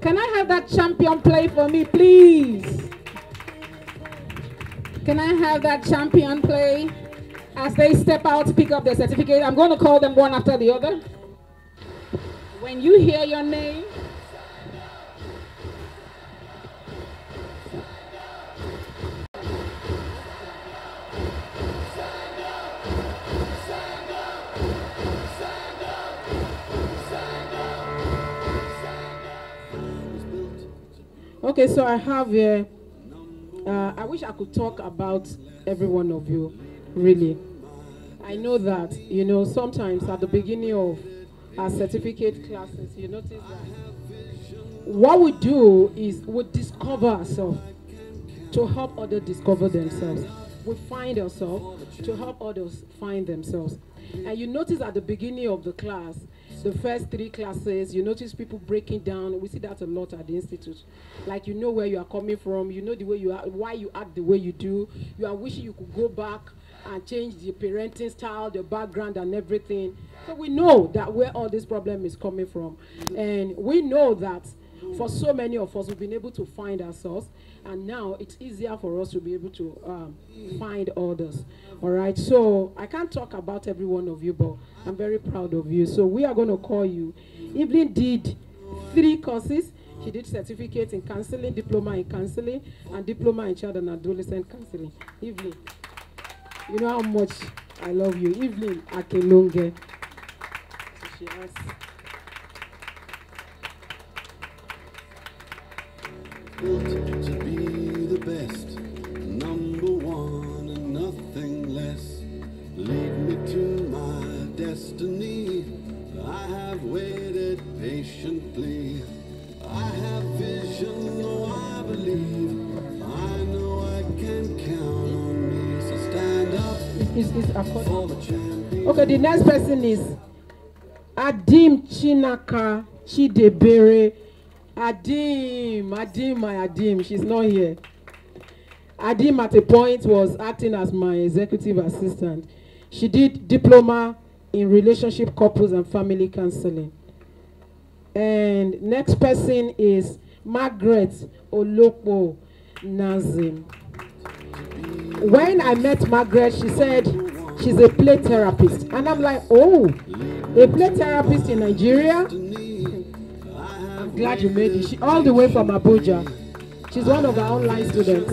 Can I have that champion play for me, please? Can I have that champion play as they step out to pick up their certificate? I'm going to call them one after the other. When you hear your name, okay, so I have here, I wish I could talk about every one of you, really. I know that, you know, sometimes at the beginning of our certificate classes, you notice that what we do is we discover ourselves to help others discover themselves. We find ourselves to help others find themselves. And you notice at the beginning of the class, the first 3 classes, you notice people breaking down. We see that a lot at the institute. Like, you know where you are coming from, you know the way you are, why you act the way you do. You are wishing you could go back and change the parenting style, the background and everything. So we know that where all this problem is coming from. And we know that for so many of us, we've been able to find ourselves. And now it's easier for us to be able to find others. All right, so I can't talk about every one of you, but I'm very proud of you. So we are going to call you. Evelyn did 3 courses. She did certificate in counseling, diploma in counseling, and diploma in child and adolescent counseling. Evelyn, you know how much I love you. Evelyn Akelonge. She has. Built to be the best, number one and nothing less. Lead me to my destiny. I have waited patiently. I have vision, no, I believe. I know I can count on me. So stand up for the champion. Okay, the next person is Adim Chinaka Chidebere. Adim, she's not here. Adim at a point was acting as my executive assistant. She did diploma in relationship, couples and family counseling. And next person is Margaret Olokpo Nazim. When I met Margaret, she said she's a play therapist. And I'm like, oh, a play therapist in Nigeria? I'm glad you made it. She, all the way from Abuja. She's one of our online students.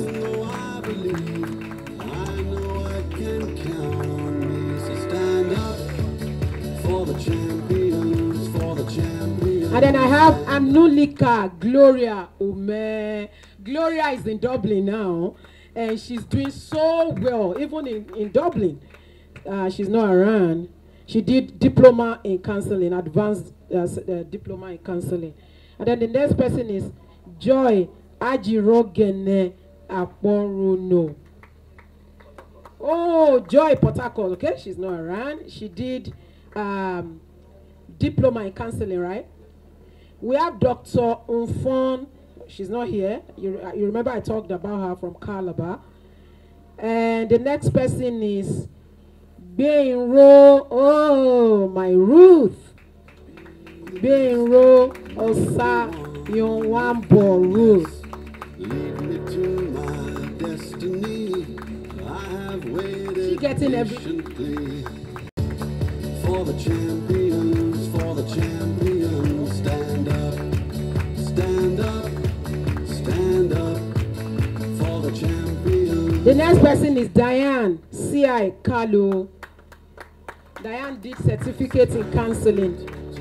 And then I have Anulika Gloria Ume. Gloria is in Dublin now, and she's doing so well, even in Dublin. She's not around. She did diploma in counseling, advanced diploma in counseling. And then the next person is Joy Ajirogene Aporuno. Oh, Joy Port Harcourt, okay? She's not around. She did diploma in counseling, right? We have Dr. Unfon. She's not here. You remember I talked about her from Calabar. And the next person is Benro. Oh, my Ruth. Benro Osa Yonwambo Ruth. Lead me to my destiny. I have waited She getting patiently for the champions, for the champions. Stand up, stand up, stand up for the champions. The next person is Diane C.I. Kalu. Diane did certificate in counseling.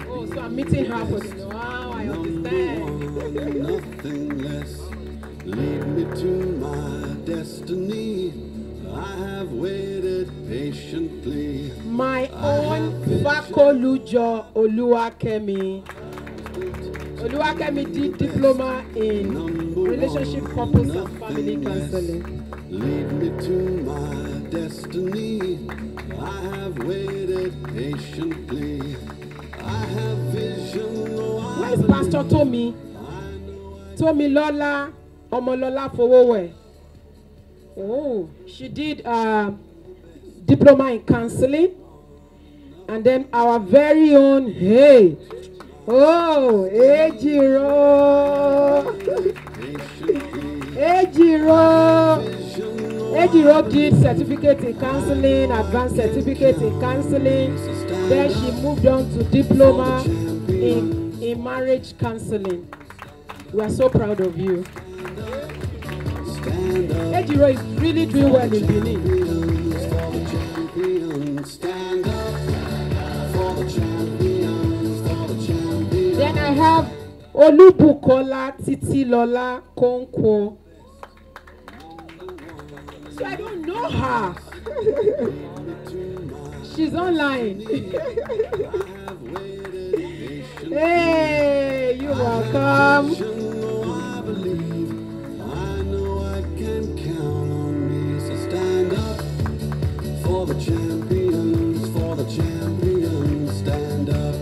Oh, so I'm meeting her for the wow, I understand. Nothing less. Lead me to my destiny. I have waited patiently. My own Fakolujo Oluwakemi. Oluwakemi did diploma in relationship, couples and family counseling. Lead me to my destiny. I have waited patiently. I have vision. Where is Pastor Tommy? Tommy Lola Omolola Fowowe. Oh, she did diploma in counseling. And then our very own, hey, oh, Ejiro. Ejiro did certificate in counseling, advanced certificate in counseling. Then she moved on to diploma in marriage counseling. We are so proud of you. Ejiro is really doing well in Benin. Then I have Olubukola Titilola Konkwo. So I don't know her. She's online. Hey, you're welcome. For the champions, stand up.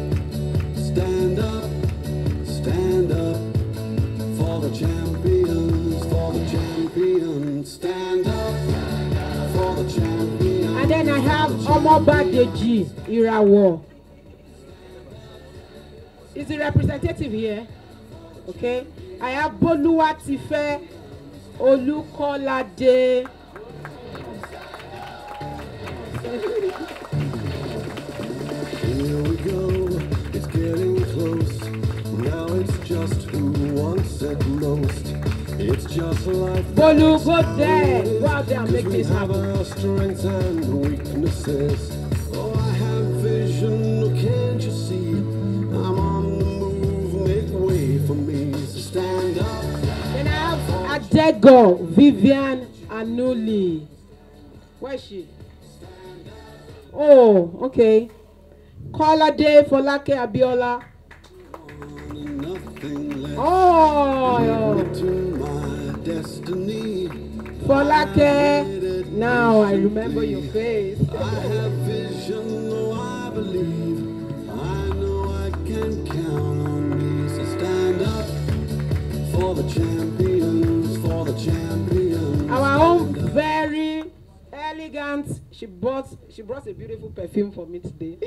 Obadeji Irawo. Is the representative here? Okay. I have Boluwatife Olukolade. Here we go, it's getting close. Now it's just who wants it most. It's just like Bolu, go there. Go out there and make we this have happen. our strengths and weaknesses. Oh, I have vision, can't you see? I'm on the move, make way for me. So stand up. Then I have Adego Vivian Anuli. Where is she? Oh, okay. Kolade Folake Abiola. Nothing left Oh, to my destiny. Folake. Now I remember your face. I have vision, oh I believe. I know I can count on me. So stand up for the champions, for the champions. Our own very elegant. She brought a beautiful perfume for me today.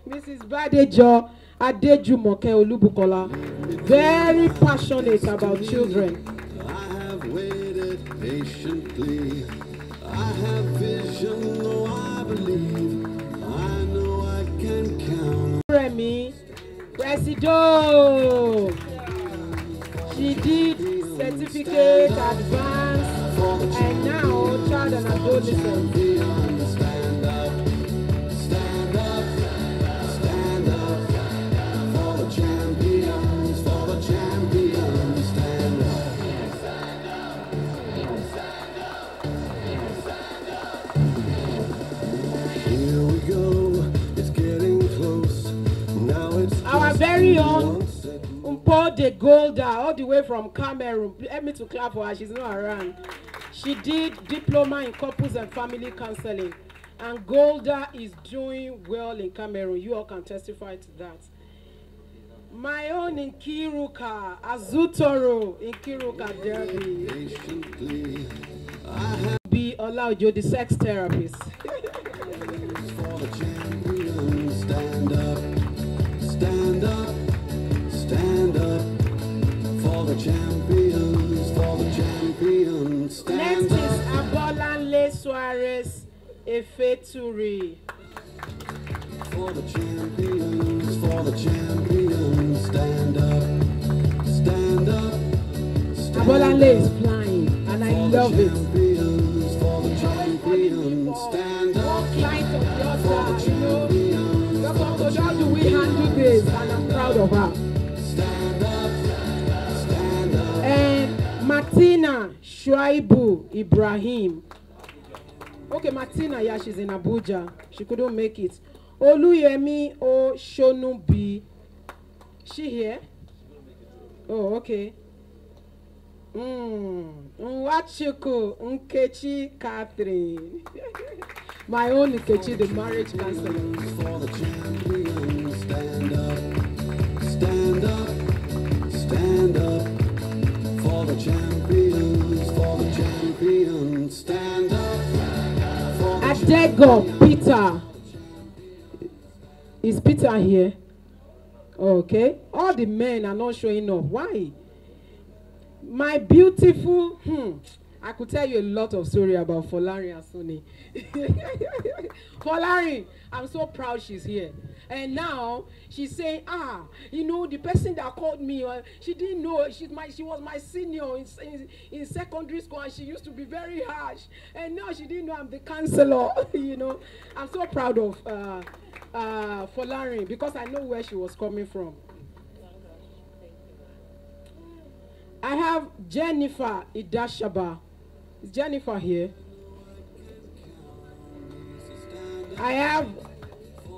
Mrs. Badejo Adejumoke Olubukola. Very passionate about children. I have waited patiently. I have vision, oh I believe. I know I can count on Remy Presido. She did certificate, advance, and now child and adolescent. stand up, stand up, stand up for the champions, stand up. Here we go, it's getting close. Now it's Our very own Umpo de Golda, all the way from Cameroon. Let me to clap for her, she's not around. She did diploma in couples and family counseling. And Golda is doing well in Cameroon. You all can testify to that. My own in Kiruka, Azutoro in Kiruka Derby. patiently. Be Olaojo, the sex therapist. For the champions, stand up, stand up, stand up. For the champions, stand Next up. is Abolanle Suarez Efeturi. For the champions, stand up, stand up, stand Abolanle up. is flying, and I For the love it. champions, stand up. What kind of daughter, you know? Dr. How do we handle this? And I'm proud of her. Stand up, stand up. And Martina Shuaibu Ibrahim. Okay, Martina, yeah, she's in Abuja. She couldn't make it. Oluyemi O Shonubi. She here? Oh, okay. Nwachuku Nkechi Catherine. My own Nkechi, the marriage counselor. For the champions, stand up, stand up, stand up. For the champions, stand up. Adego Peter. Is Peter here? Okay. All the men are not showing up. Why? My beautiful, I could tell you a lot of story about Folari and Sony. Folari, I'm so proud she's here. And now she's saying, you know, the person that called me, she didn't know, she was my senior in secondary school, and she used to be very harsh. And now she didn't know I'm the counselor. You know, I'm so proud of Folari because I know where she was coming from. I have Jennifer Idashaba. Is Jennifer here? I have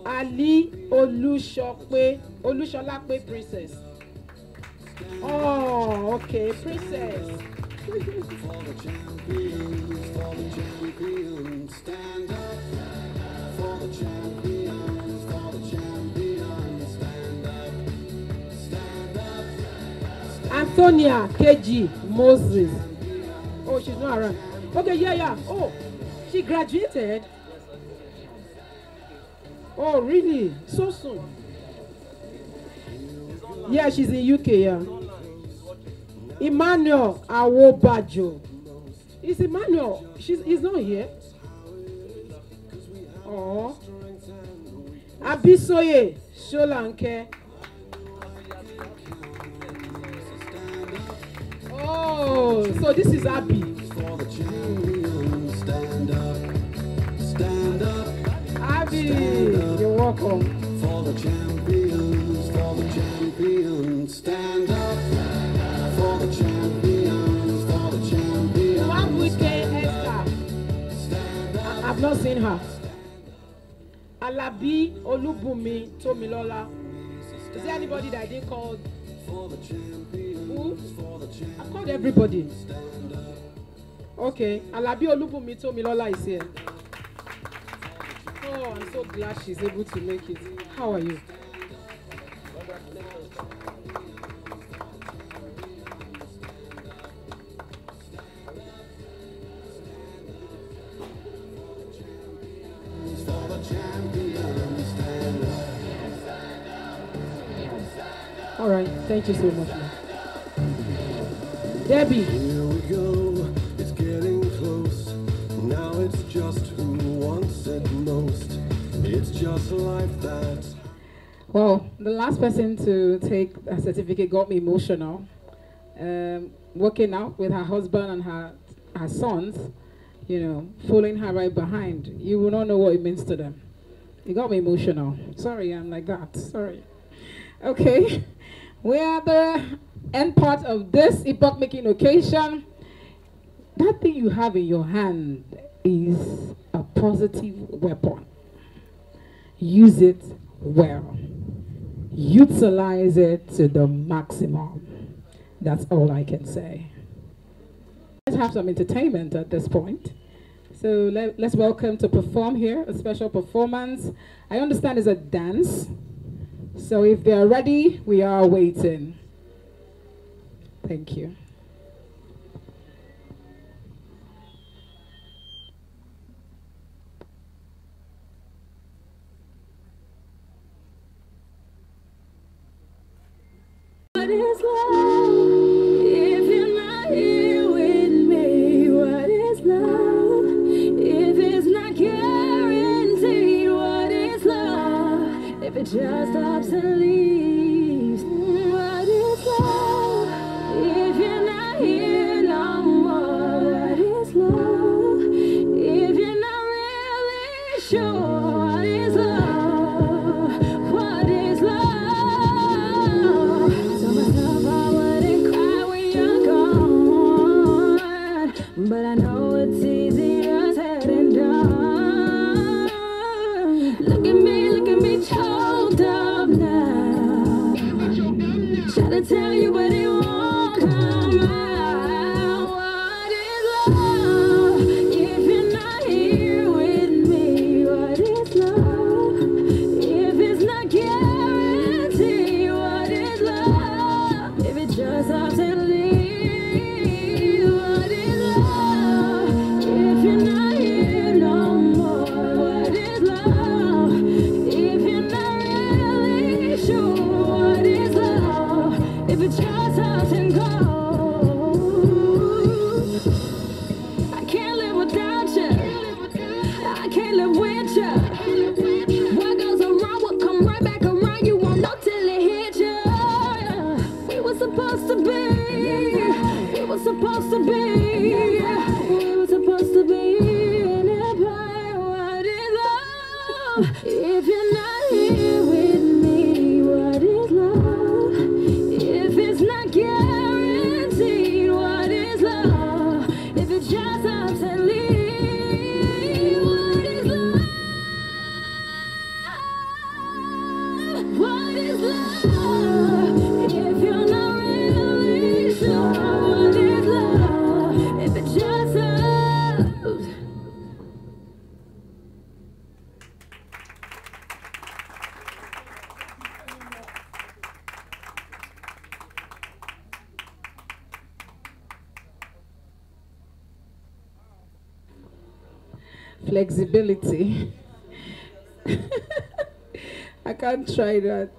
Ali Olusolakpe Princess. Oh, okay, Princess. For the champions, stand up. For the champions, stand up, stand up. Antonia KG Moses. Oh, she's not around. Okay, yeah. Oh, she graduated. Oh, really? So soon? Yeah, she's in UK, yeah. Emmanuel Awobajo. Is Emmanuel? He's not here. Oh. Abisoye Sholanke. Oh, so this is Abby. Abby, you're welcome. For the champions, stand up. For the champions, One weekend Esther. I've not seen her. Alabi Olubumi Tomilola. Is there anybody that I didn't call? Who? I've called everybody. Okay, Alabi Olubumi Tomilola is here. Oh, I'm so glad she's able to make it. How are you? All right, thank you so much, man. Debbie. Here we go, it's getting close. Now it's just who wants it most. It's just life that's... Well, the last person to take a certificate got me emotional. Working out with her husband and her sons, you know, following her right behind. You will not know what it means to them. It got me emotional. Sorry, I'm like that. Sorry. Okay. We are the end part of this epoch-making occasion. That thing you have in your hand is a positive weapon. Use it well. Utilize it to the maximum. That's all I can say. Let's have some entertainment at this point. So let's welcome to perform here, a special performance. I understand it's a dance. So if they're ready, we are waiting. Thank you. What is love if you're not here with me? What is love if it's not guaranteed? What is love if it just stops and leaves? What is love if you're not here no more? What is love if you're not really sure? What is love? What is love? But I know it's easier said than done. Look at me choked up now. Try to tell you, but it won't come out. What is love if you're not here with me? What is love if it's not guaranteed? What is love if it just stops and leaves? Supposed to be, we were supposed to be, we were supposed to be in a blind. What is love if you're not here with me? What is love if it's not guaranteed? What is love if it just stops and leaves? What is love? What is love if you're not what is love if it just stops? Flexibility. I can't try that.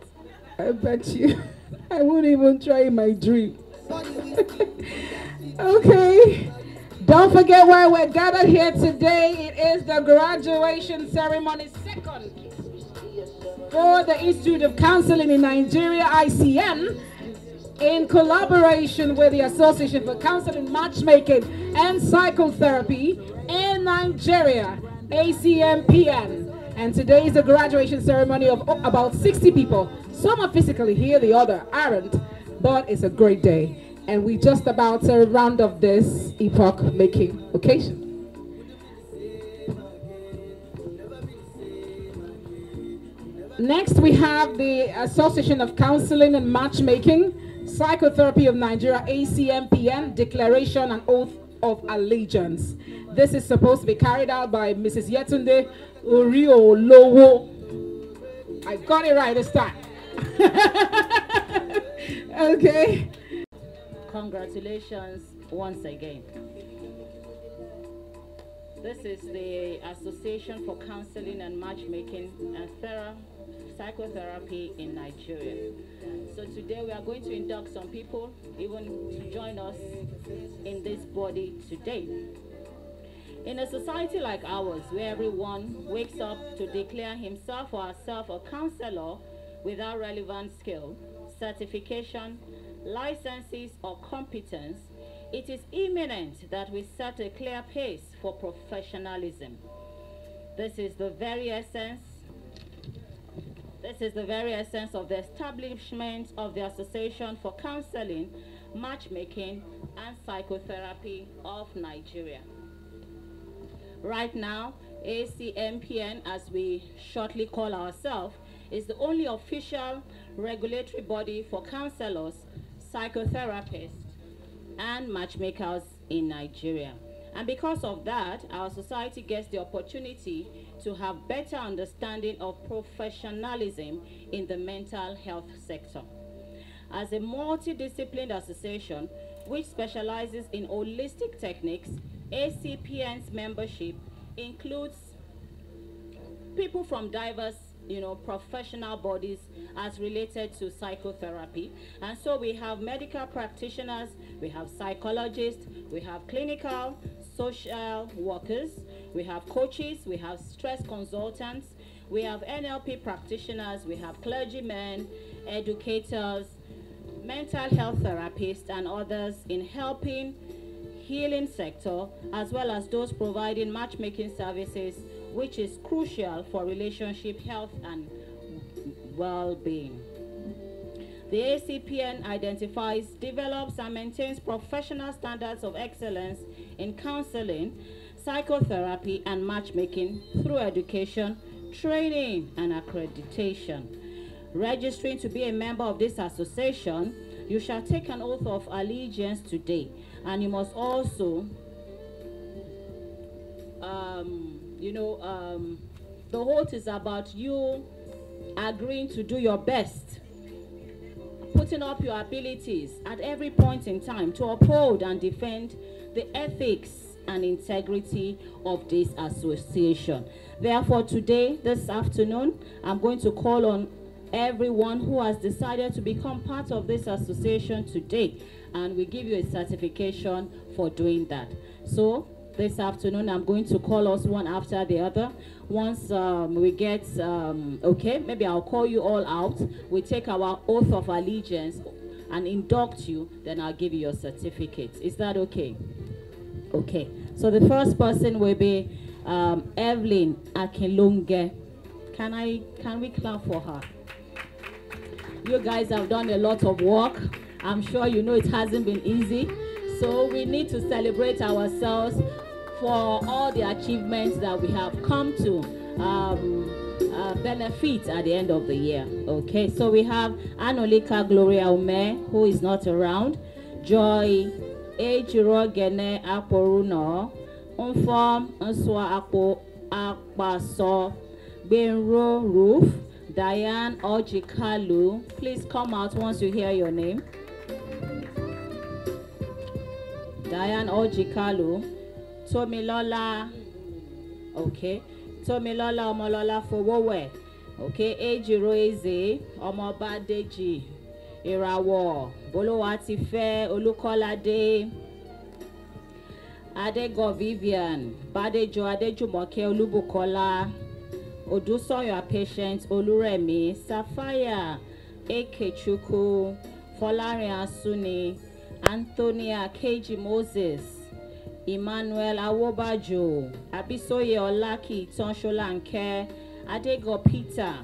I bet you. I won't even try in my dream. Okay. Don't forget why we're gathered here today. It is the graduation ceremony second for the Institute of Counseling in Nigeria, ICN, in collaboration with the Association for Counseling, Matchmaking and Psychotherapy in Nigeria, ACMPN. And today is the graduation ceremony of about 60 people. Some are physically here, the other aren't, but it's a great day. And we just about to round up this epoch-making occasion. Next, we have the Association of Counseling and Matchmaking, Psychotherapy of Nigeria, ACMPN, Declaration and Oath of Allegiance. This is supposed to be carried out by Mrs. Yetunde Oriolowo. I got it right this time. Okay. Congratulations once again. This is the Association for Counseling and Matchmaking and Psychotherapy in Nigeria. So today we are going to induct some people even to join us in this body today. In a society like ours, where everyone wakes up to declare himself or herself a counselor without relevant skill, certification, licenses, or competence, it is imminent that we set a clear pace for professionalism. This is the very essence of the establishment of the Association for Counseling, Matchmaking, and Psychotherapy of Nigeria. Right now, ACMPN, as we shortly call ourselves, is the only official regulatory body for counselors, psychotherapists, and matchmakers in Nigeria. And because of that, our society gets the opportunity to have better understanding of professionalism in the mental health sector. As a multidisciplined association which specializes in holistic techniques, ACPN's membership includes people from diverse professional bodies as related to psychotherapy. And so we have medical practitioners, we have psychologists, we have clinical social workers, we have coaches, we have stress consultants, we have NLP practitioners, we have clergymen, educators, mental health therapists, and others in helping healing sector, as well as those providing matchmaking services, which is crucial for relationship health and well-being. The ACPN identifies, develops, and maintains professional standards of excellence in counseling, psychotherapy, and matchmaking through education, training, and accreditation. Registering to be a member of this association, you shall take an oath of allegiance today, and you must also the oath is about you agreeing to do your best, putting up your abilities at every point in time to uphold and defend the ethics and integrity of this association. Therefore, today, this afternoon, I'm going to call on everyone who has decided to become part of this association today, and we give you a certification for doing that. So this afternoon, I'm going to call us one after the other. Once we get, okay, maybe I'll call you all out. We take our oath of allegiance and induct you, then I'll give you your certificate. Is that okay? Okay. So the first person will be Evelyn Akinlunge. Can we clap for her? You guys have done a lot of work. I'm sure you know it hasn't been easy. So we need to celebrate ourselves for all the achievements that we have come to benefit at the end of the year. Okay, so we have Anolika Gloria Ume, who is not around, Joy Ejiro Gene Aporuno, Unform Unswa Akpaso, Benro Roof, Diane Ojikalu. Please come out once you hear your name. Diane Ojikalu. Tomilola, okay. Tomilola Omolola Fowowe. Okay, Ejiro Eze, Omoba Deji, Irawo, Bolowatife, Olukolade, Adego Vivian, Badejo Adejumoke Olubukola, Odusoyo Patient, Oluremi, Sapphire, Ekechuku, Folarin Asuni, Antonia Keji Moses, Emmanuel Awobajo, Abisoye Olaki Tonsholanke, Adego Peter,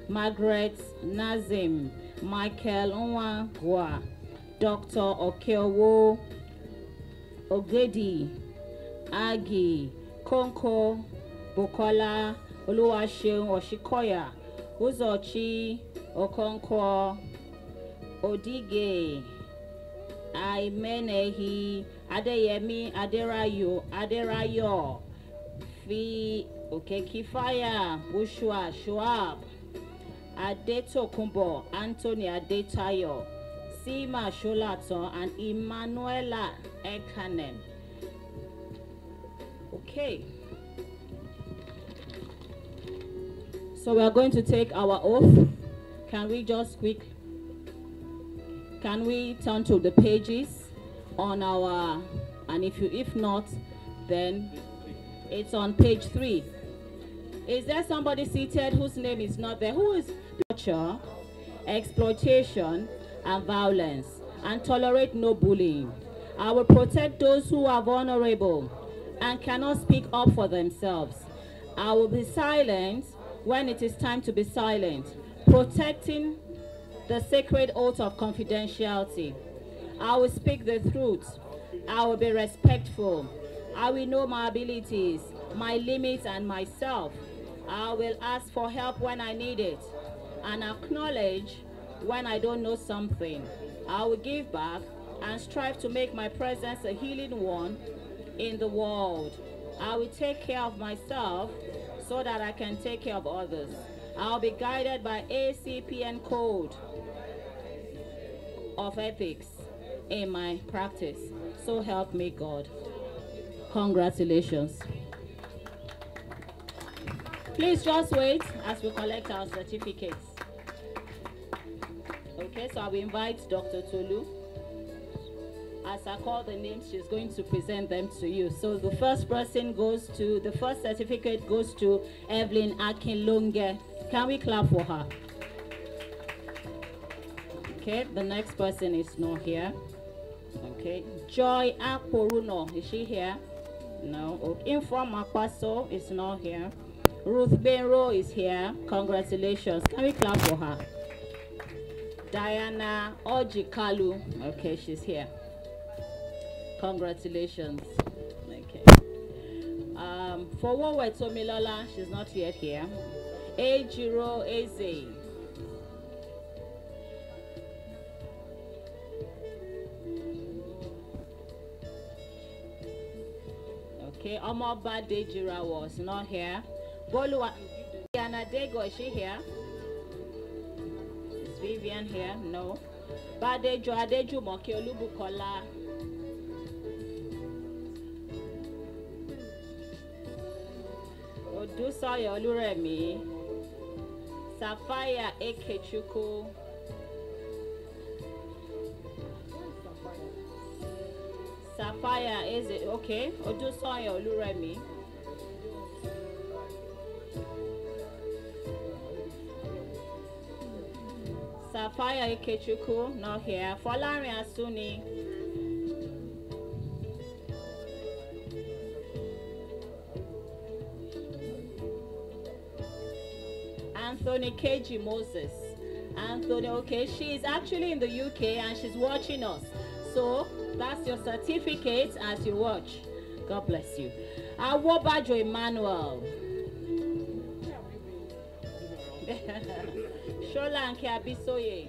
Margaret Nazim, Michael Nwagwa, Dr. Okeowo, Ogedi, Agi, Konko, Bukola, Oluwaseun Oshikoya, Uzochi, Okonkwo, Odige, Aimenehi, Adeyemi, Aderayo, Fi, Kifaya, Bushua, Shuab, Adetokunbo, Anthony Adetayo, Sima Sholaton, and Emanuela Ekanem. Okay. So we are going to take our oath. Can we just can we turn to the pages on our, and if not, then it's on page 3. Is there somebody seated whose name is not there? Who is torture, exploitation, and violence, and tolerate no bullying? I will protect those who are vulnerable and cannot speak up for themselves. I will be silent when it is time to be silent, protecting the sacred oath of confidentiality. I will speak the truth. I will be respectful. I will know my abilities, my limits, and myself. I will ask for help when I need it and acknowledge when I don't know something. I will give back and strive to make my presence a healing one in the world. I will take care of myself so that I can take care of others. I'll be guided by ACPN code of ethics in my practice. So help me God. Congratulations. Please just wait as we collect our certificates. Okay, so I will invite Dr. Tolu. As I call the names, she's going to present them to you. So the first certificate goes to Evelyn Akinlonge. Can we clap for her? Okay, the next person is not here. Okay, Joy Akporuno, is she here? No. Okay. Inform Makwaso is not here. Ruth Benro is here. Congratulations. Can we clap for her? Diana Ojikalu. Okay, she's here. Congratulations. Okay. For Wowe Tomilola, she's not yet here. Ejiro Eze. Okay, Omoba Dejira was not here. Bolua Diana Dego, is she here? Is Vivian here? No. Badejo Adeju Moke Olubukola. Odusoyo Oluremi. Sapphire Ekechuku. Sapphire is it okay? Odusoyo Oluremi. Sapphire Ekechuku, not here. Folarin Asuni. Anthony Keji Moses. Anthony, okay, she is actually in the UK and she's watching us. So that's your certificate as you watch. God bless you. Awobajo Emmanuel. Sholanke Abisoye.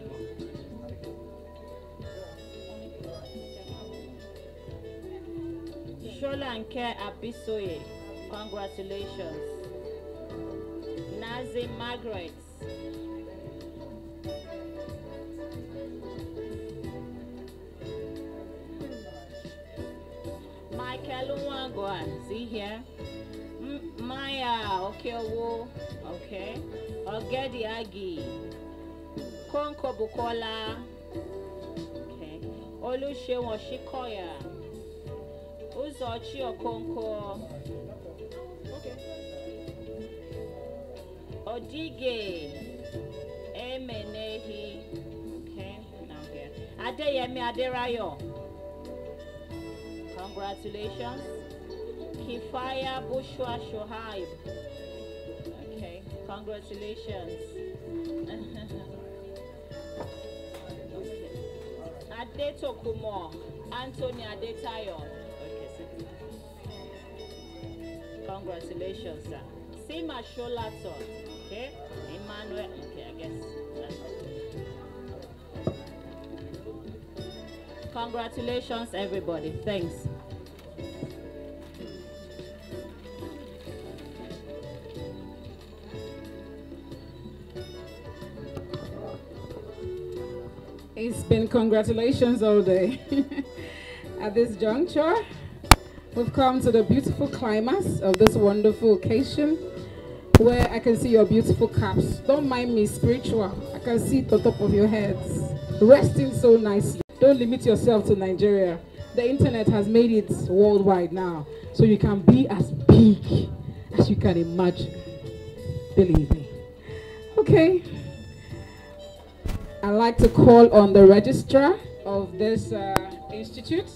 Sholanke Abisoye. Congratulations. Nazi Margaret. Michael Nwagwa, see here. Maya Okeowo, okay. Ogedi Agi, Konko Bukola, okay, Oluseun Shikoya, Uzochi Okonko, Odige, Emenehi, okay, now here, Adeyemi Aderayo, congratulations, Kifaya Bushwa Shohaib, okay, congratulations. Adetokumo, Anthony Adetayo. Okay, sir. Congratulations, sir. Sima Sholato. Okay, Emmanuel. Okay, I guess that's all. Congratulations, everybody. Thanks. It's been congratulations all day. At this juncture, we've come to the beautiful climax of this wonderful occasion where I can see your beautiful caps. Don't mind me, spiritual. I can see it on top of your heads, resting so nicely. Don't limit yourself to Nigeria. The internet has made it worldwide now, so you can be as big as you can imagine. Believe me. Okay. I'd like to call on the registrar of this institute.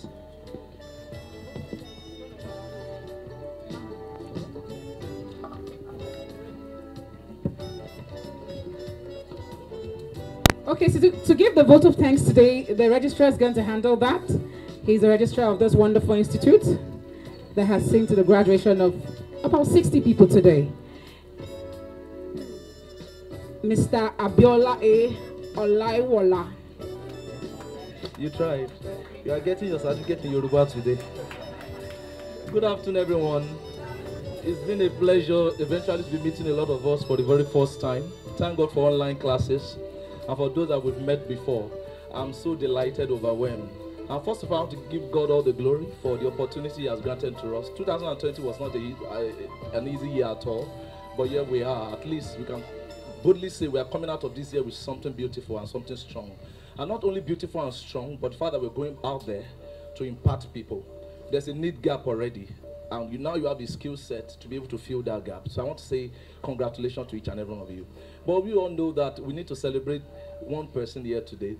Okay, so to give the vote of thanks today, the registrar is going to handle that. He's the registrar of this wonderful institute that has seen to the graduation of about 60 people today. Mr. Abiola A. Olaiwola. You tried. You are getting your certificate in Yoruba today. Good afternoon, everyone. It's been a pleasure eventually to be meeting a lot of us for the very first time. Thank God for online classes and for those that we've met before. I'm so delighted, overwhelmed. And first of all, I want to give God all the glory for the opportunity He has granted to us. 2020 was not an easy year at all, but here we are. At least we can boldly say we are coming out of this year with something beautiful and something strong. And not only beautiful and strong, but Father, we're going out there to impact people. There's a need gap already, and now you have the skill set to be able to fill that gap. So I want to say congratulations to each and every one of you. But we all know that we need to celebrate one person here today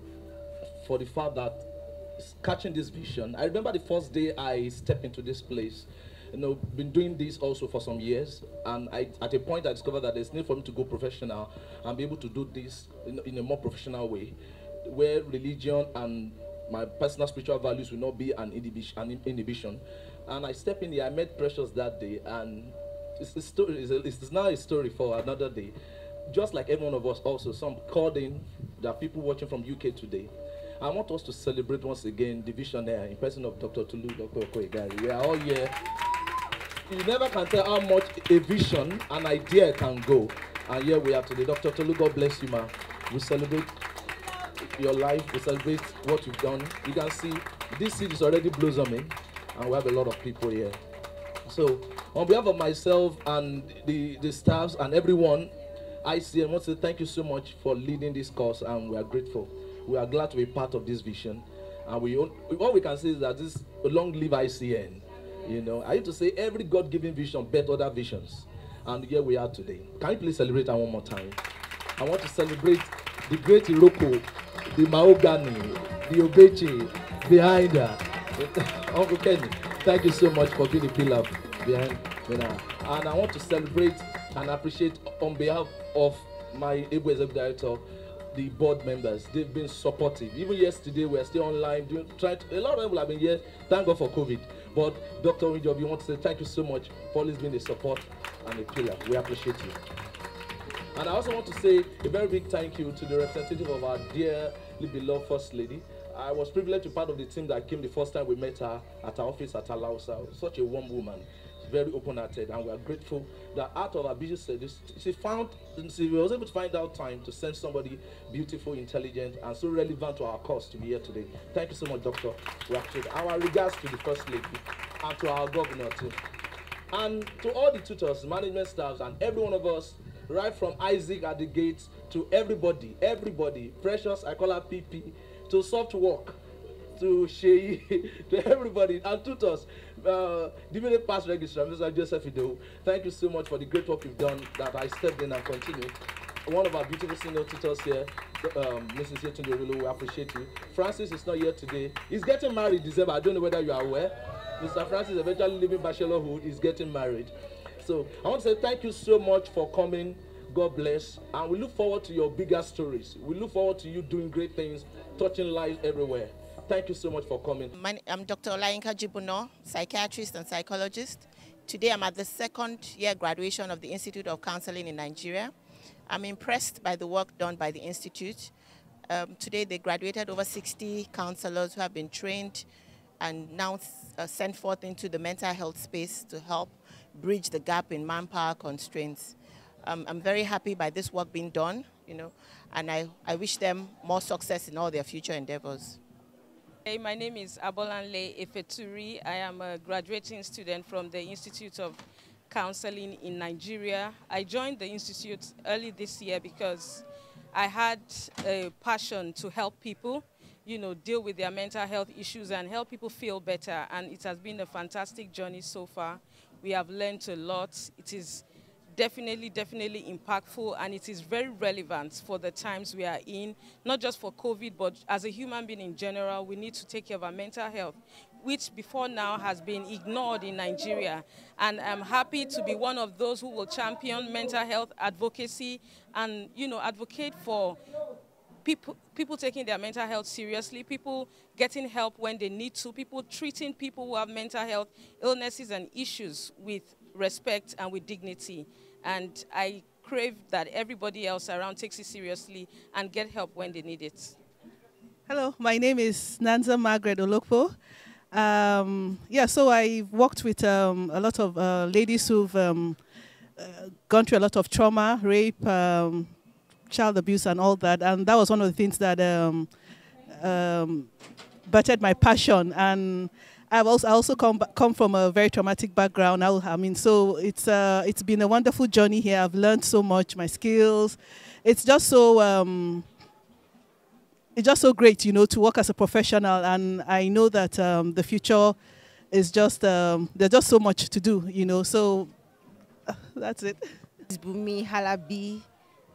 for the fact that catching this vision. I remember the first day I stepped into this place. You know, been doing this also for some years, and at a point I discovered that there's need for me to go professional and be able to do this in a more professional way, where religion and my personal spiritual values will not be an inhibition. And I stepped in here, I met Precious that day, and it's now a story for another day. Just like every one of us also, some called in, there are people watching from UK today. I want us to celebrate once again the visionary in person of Dr. Tulu, Dr. Okoegari. We are all here. You never can tell how much a vision, an idea can go. And here we are today. Dr. Tolu, God bless you, ma. We celebrate your life. We celebrate what you've done. You can see this seed is already blossoming, and we have a lot of people here. So, on behalf of myself and the staffs and everyone, I want to say thank you so much for leading this course, and we are grateful. We are glad to be part of this vision. And all we can say is that this long live ICN. You know, I used to say every God-given vision bet other visions. And here we are today. Can you please celebrate her one more time? I want to celebrate the great Iroko, the Mahogany, the Obeche behind her. Uncle Kenny, thank you so much for being the pillar behind her. And I want to celebrate and appreciate on behalf of my Able Executive Director, the board members. They've been supportive. Even yesterday, we're still online, a lot of people have been here. Thank God for COVID. But Dr. Winjob, we want to say thank you so much for always being a support and a pillar. We appreciate you. And I also want to say a very big thank you to the representative of our dearly beloved First Lady. I was privileged to be part of the team that came the first time we met her at our office at Alausa. Such a warm woman, very open-hearted, and we are grateful that out of her busy studies, she was able to find out time to send somebody beautiful, intelligent, and so relevant to our cause to be here today. Thank you so much, Doctor. We appreciate it. Our regards to the First Lady and to our governor too. And to all the tutors, management staffs, and every one of us right from Isaac at the gates to everybody, Precious, I call her PP, to Soft Work, to Shei, to everybody, and tutors. Dividend Pass Registrar, Mr. Joseph Ideu, thank you so much for the great work you've done that I stepped in and continue. One of our beautiful senior tutors here, Mrs. Yetunde, we appreciate you. Francis is not here today. He's getting married December. I don't know whether you are aware. Mr. Francis, eventually leaving bachelorhood, is getting married. So I want to say thank you so much for coming. God bless. And we look forward to your bigger stories. We look forward to you doing great things, touching lives everywhere. Thank you so much for coming. I'm Dr. Olayinka Jibuno, psychiatrist and psychologist. Today I'm at the second year graduation of the Institute of Counseling in Nigeria. I'm impressed by the work done by the Institute. Today they graduated over 60 counselors who have been trained and now sent forth into the mental health space to help bridge the gap in manpower constraints. I'm very happy by this work being done, and I wish them more success in all their future endeavors. Hey, my name is Abolanle Efeturi. I am a graduating student from the Institute of Counseling in Nigeria. I joined the Institute early this year because I had a passion to help people, deal with their mental health issues and help people feel better. And it has been a fantastic journey so far. We have learned a lot. It is definitely impactful, and it is very relevant for the times we are in, not just for COVID, but as a human being in general. We need to take care of our mental health, which before now has been ignored in Nigeria. And I'm happy to be one of those who will champion mental health advocacy and, advocate for people taking their mental health seriously, people getting help when they need to, people treating people who have mental health illnesses and issues with respect and with dignity. And I crave that everybody else around takes it seriously and get help when they need it. Hello, my name is Nanza Margaret Olokpo. So I've worked with a lot of ladies who've gone through a lot of trauma, rape, child abuse and all that. And that was one of the things that butted my passion. And I also come from a very traumatic background. So it's been a wonderful journey here. I've learned so much, my skills. It's just so great, to work as a professional. And I know that the future is just there's just so much to do, So that's it. It's Bumi Halabi,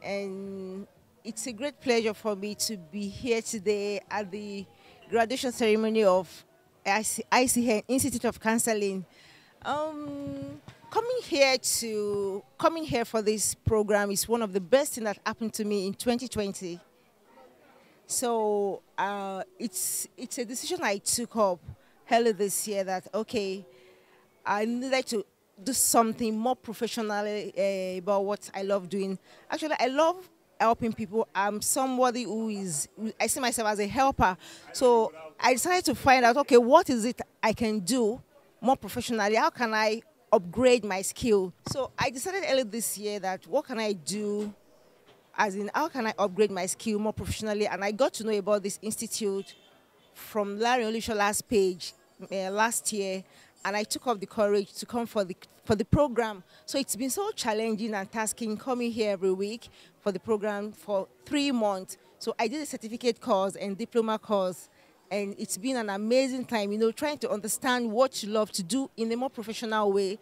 and it's a great pleasure for me to be here today at the graduation ceremony of ICN, Institute of Counseling. Coming here for this program is one of the best things that happened to me in 2020. So it's a decision I took up early this year that, okay, I needed to do something more professionally about what I love doing. Actually, I love helping people. I'm somebody I see myself as a helper. So I decided to find out, okay, what is it I can do more professionally? How can I upgrade my skill? So I decided early this year that what can I do, as in how can I upgrade my skill more professionally? And I got to know about this institute from Larry Olishola's page last year, and I took up the courage to come for the program. So it's been so challenging and tasking coming here every week for the program for 3 months. So I did a certificate course and diploma course, and it's been an amazing time, trying to understand what you love to do in a more professional way.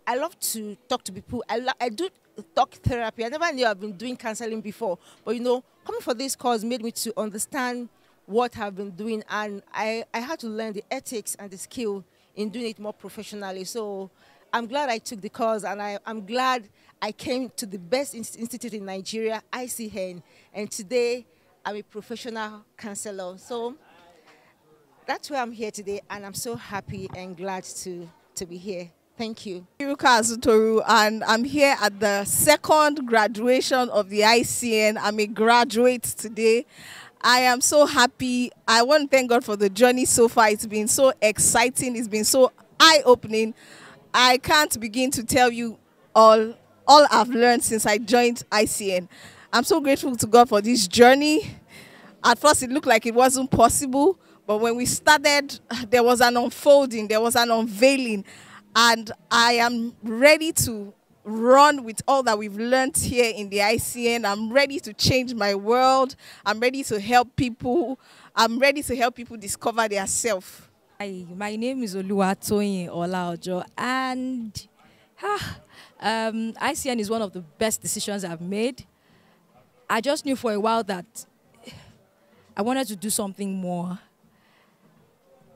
I love to talk to people. I do talk therapy. I never knew I've been doing counseling before, but coming for this course made me to understand what I've been doing, and I had to learn the ethics and the skill in doing it more professionally. So I'm glad I took the course, and I'm glad I came to the best institute in Nigeria, ICN, and today I'm a professional counselor. So that's why I'm here today, and I'm so happy and glad to be here. Thank you. Iruka Azutoru, and I'm here at the second graduation of the ICN. I'm a graduate today. I am so happy. I want to thank God for the journey so far. It's been so exciting. It's been so eye-opening. I can't begin to tell you all I've learned since I joined ICN. I'm so grateful to God for this journey. At first, it looked like it wasn't possible, but when we started, there was an unfolding, there was an unveiling, and I am ready to run with all that we've learned here in the ICN. I'm ready to change my world. I'm ready to help people. I'm ready to help people discover their self. Hi, my name is Oluwatoyin Olaojo, and ICN is one of the best decisions I've made. I just knew for a while that I wanted to do something more.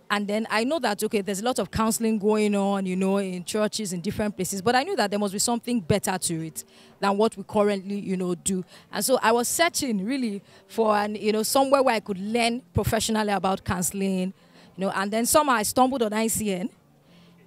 And then I know that, okay, there's a lot of counseling going on, you know, in churches, in different places. But I knew that there must be something better to it than what we currently, you know, do. And so I was searching really for, somewhere where I could learn professionally about counseling, and then somehow I stumbled on ICN.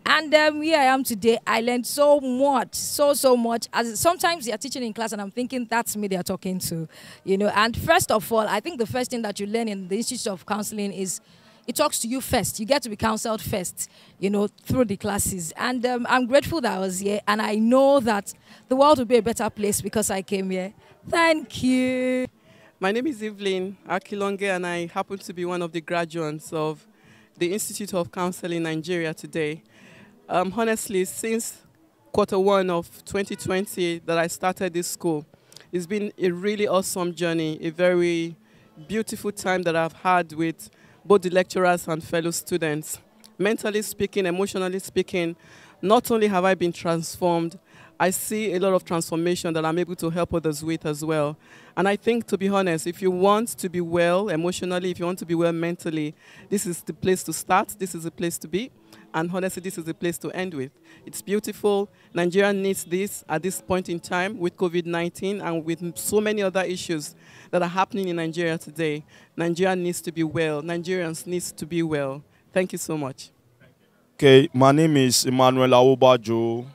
And here I am today. I learned so much, so much. As sometimes you're teaching in class and I'm thinking that's me they're talking to, And first of all, I think the first thing that you learn in the Institute of Counseling is it talks to you first. You get to be counseled first, through the classes. And I'm grateful that I was here. And I know that the world will be a better place because I came here. Thank you. My name is Evelyn Akilonge, and I happen to be one of the graduates of the Institute of Counseling Nigeria today. Honestly, since Q1 of 2020 that I started this school, it's been a really awesome journey, a very beautiful time that I've had with both the lecturers and fellow students. Mentally speaking, emotionally speaking, not only have I been transformed, I see a lot of transformation that I'm able to help others with as well. And I think, to be honest, if you want to be well emotionally, if you want to be well mentally, this is the place to start, this is the place to be. And honestly, this is the place to end with. It's beautiful. Nigeria needs this at this point in time with COVID-19 and with so many other issues that are happening in Nigeria today. Nigeria needs to be well. Nigerians need to be well. Thank you so much. Okay, my name is Emmanuel Awobajo.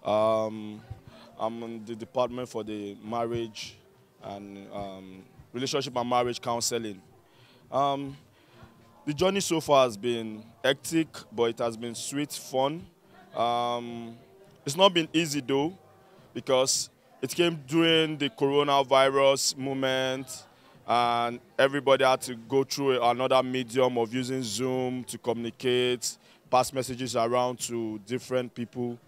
I'm in the department for the marriage and relationship and marriage counseling. The journey so far has been hectic, but it has been sweet, fun. It's not been easy though, because it came during the coronavirus moment, and everybody had to go through another medium of using Zoom to communicate, pass messages around to different people.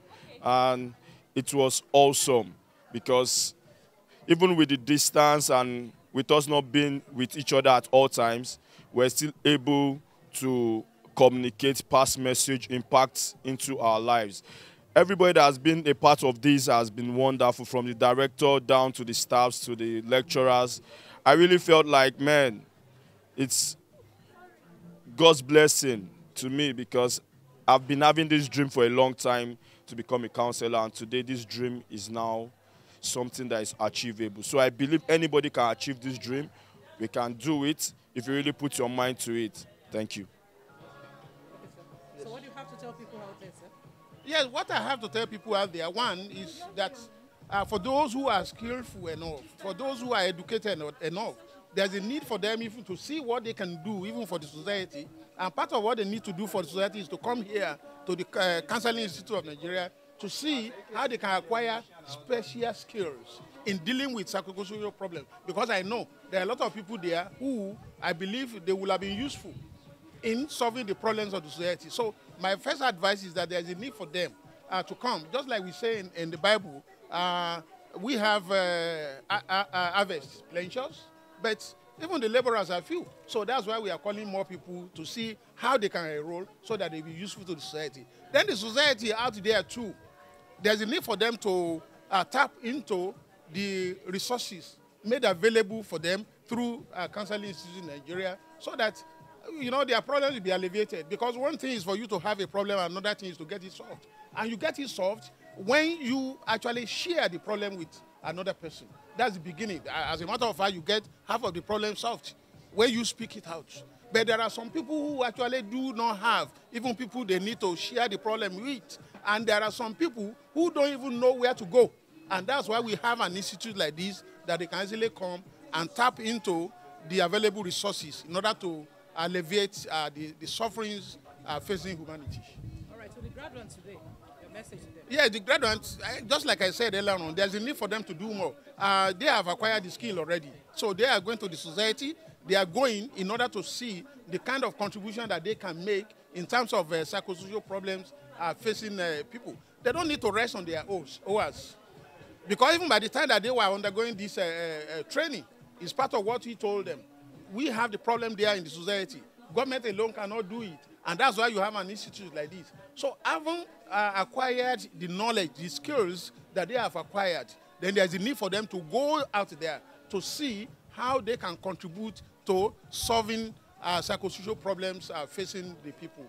And it was awesome, because even with the distance and with us not being with each other at all times, we're still able to communicate, pass message, impact into our lives. Everybody that has been a part of this has been wonderful, from the director down to the staffs to the lecturers. I really felt like, man, it's God's blessing to me, because I've been having this dream for a long time to become a counselor, and today this dream is now something that is achievable. So I believe anybody can achieve this dream. We can do it if you really put your mind to it. Thank you. So what do you have to tell people out there, sir? Yes, what I have to tell people out there, one is that for those who are skillful enough, for those who are educated enough, there's a need for them even to see what they can do even for the society. And part of what they need to do for the society is to come here to the Counseling Institute of Nigeria to see how they can acquire special skills in dealing with psychosocial problems. Because I know there are a lot of people there who I believe they will have been useful in solving the problems of the society. So my first advice is that there is a need for them to come. Just like we say in the Bible, we have harvest plenteous, but even the laborers are few. So that's why we are calling more people to see how they can enroll so that they will be useful to the society. Then the society out there too, there's a need for them to tap into the resources made available for them through Counseling Institute in Nigeria, so that their problems will be alleviated. Because one thing is for you to have a problem, another thing is to get it solved. And you get it solved when you actually share the problem with another person. That's the beginning. As a matter of fact, you get half of the problem solved when you speak it out. But there are some people who actually do not have even people they need to share the problem with. And there are some people who don't even know where to go. And that's why we have an institute like this, that they can easily come and tap into the available resources in order to alleviate the sufferings facing humanity. All right, so the graduates today, your message to them. Yeah, the graduates, just like I said earlier on, there's a need for them to do more. They have acquired the skill already. So they are going to the society. They are going in order to see the kind of contribution that they can make in terms of psychosocial problems facing people. They don't need to rest on their oars. Because even by the time that they were undergoing this training, it's part of what he told them. We have the problem there in the society. Government alone cannot do it. And that's why you have an institute like this. So having acquired the knowledge, the skills that they have acquired, then there's a need for them to go out there to see how they can contribute to solving psychosocial problems facing the people.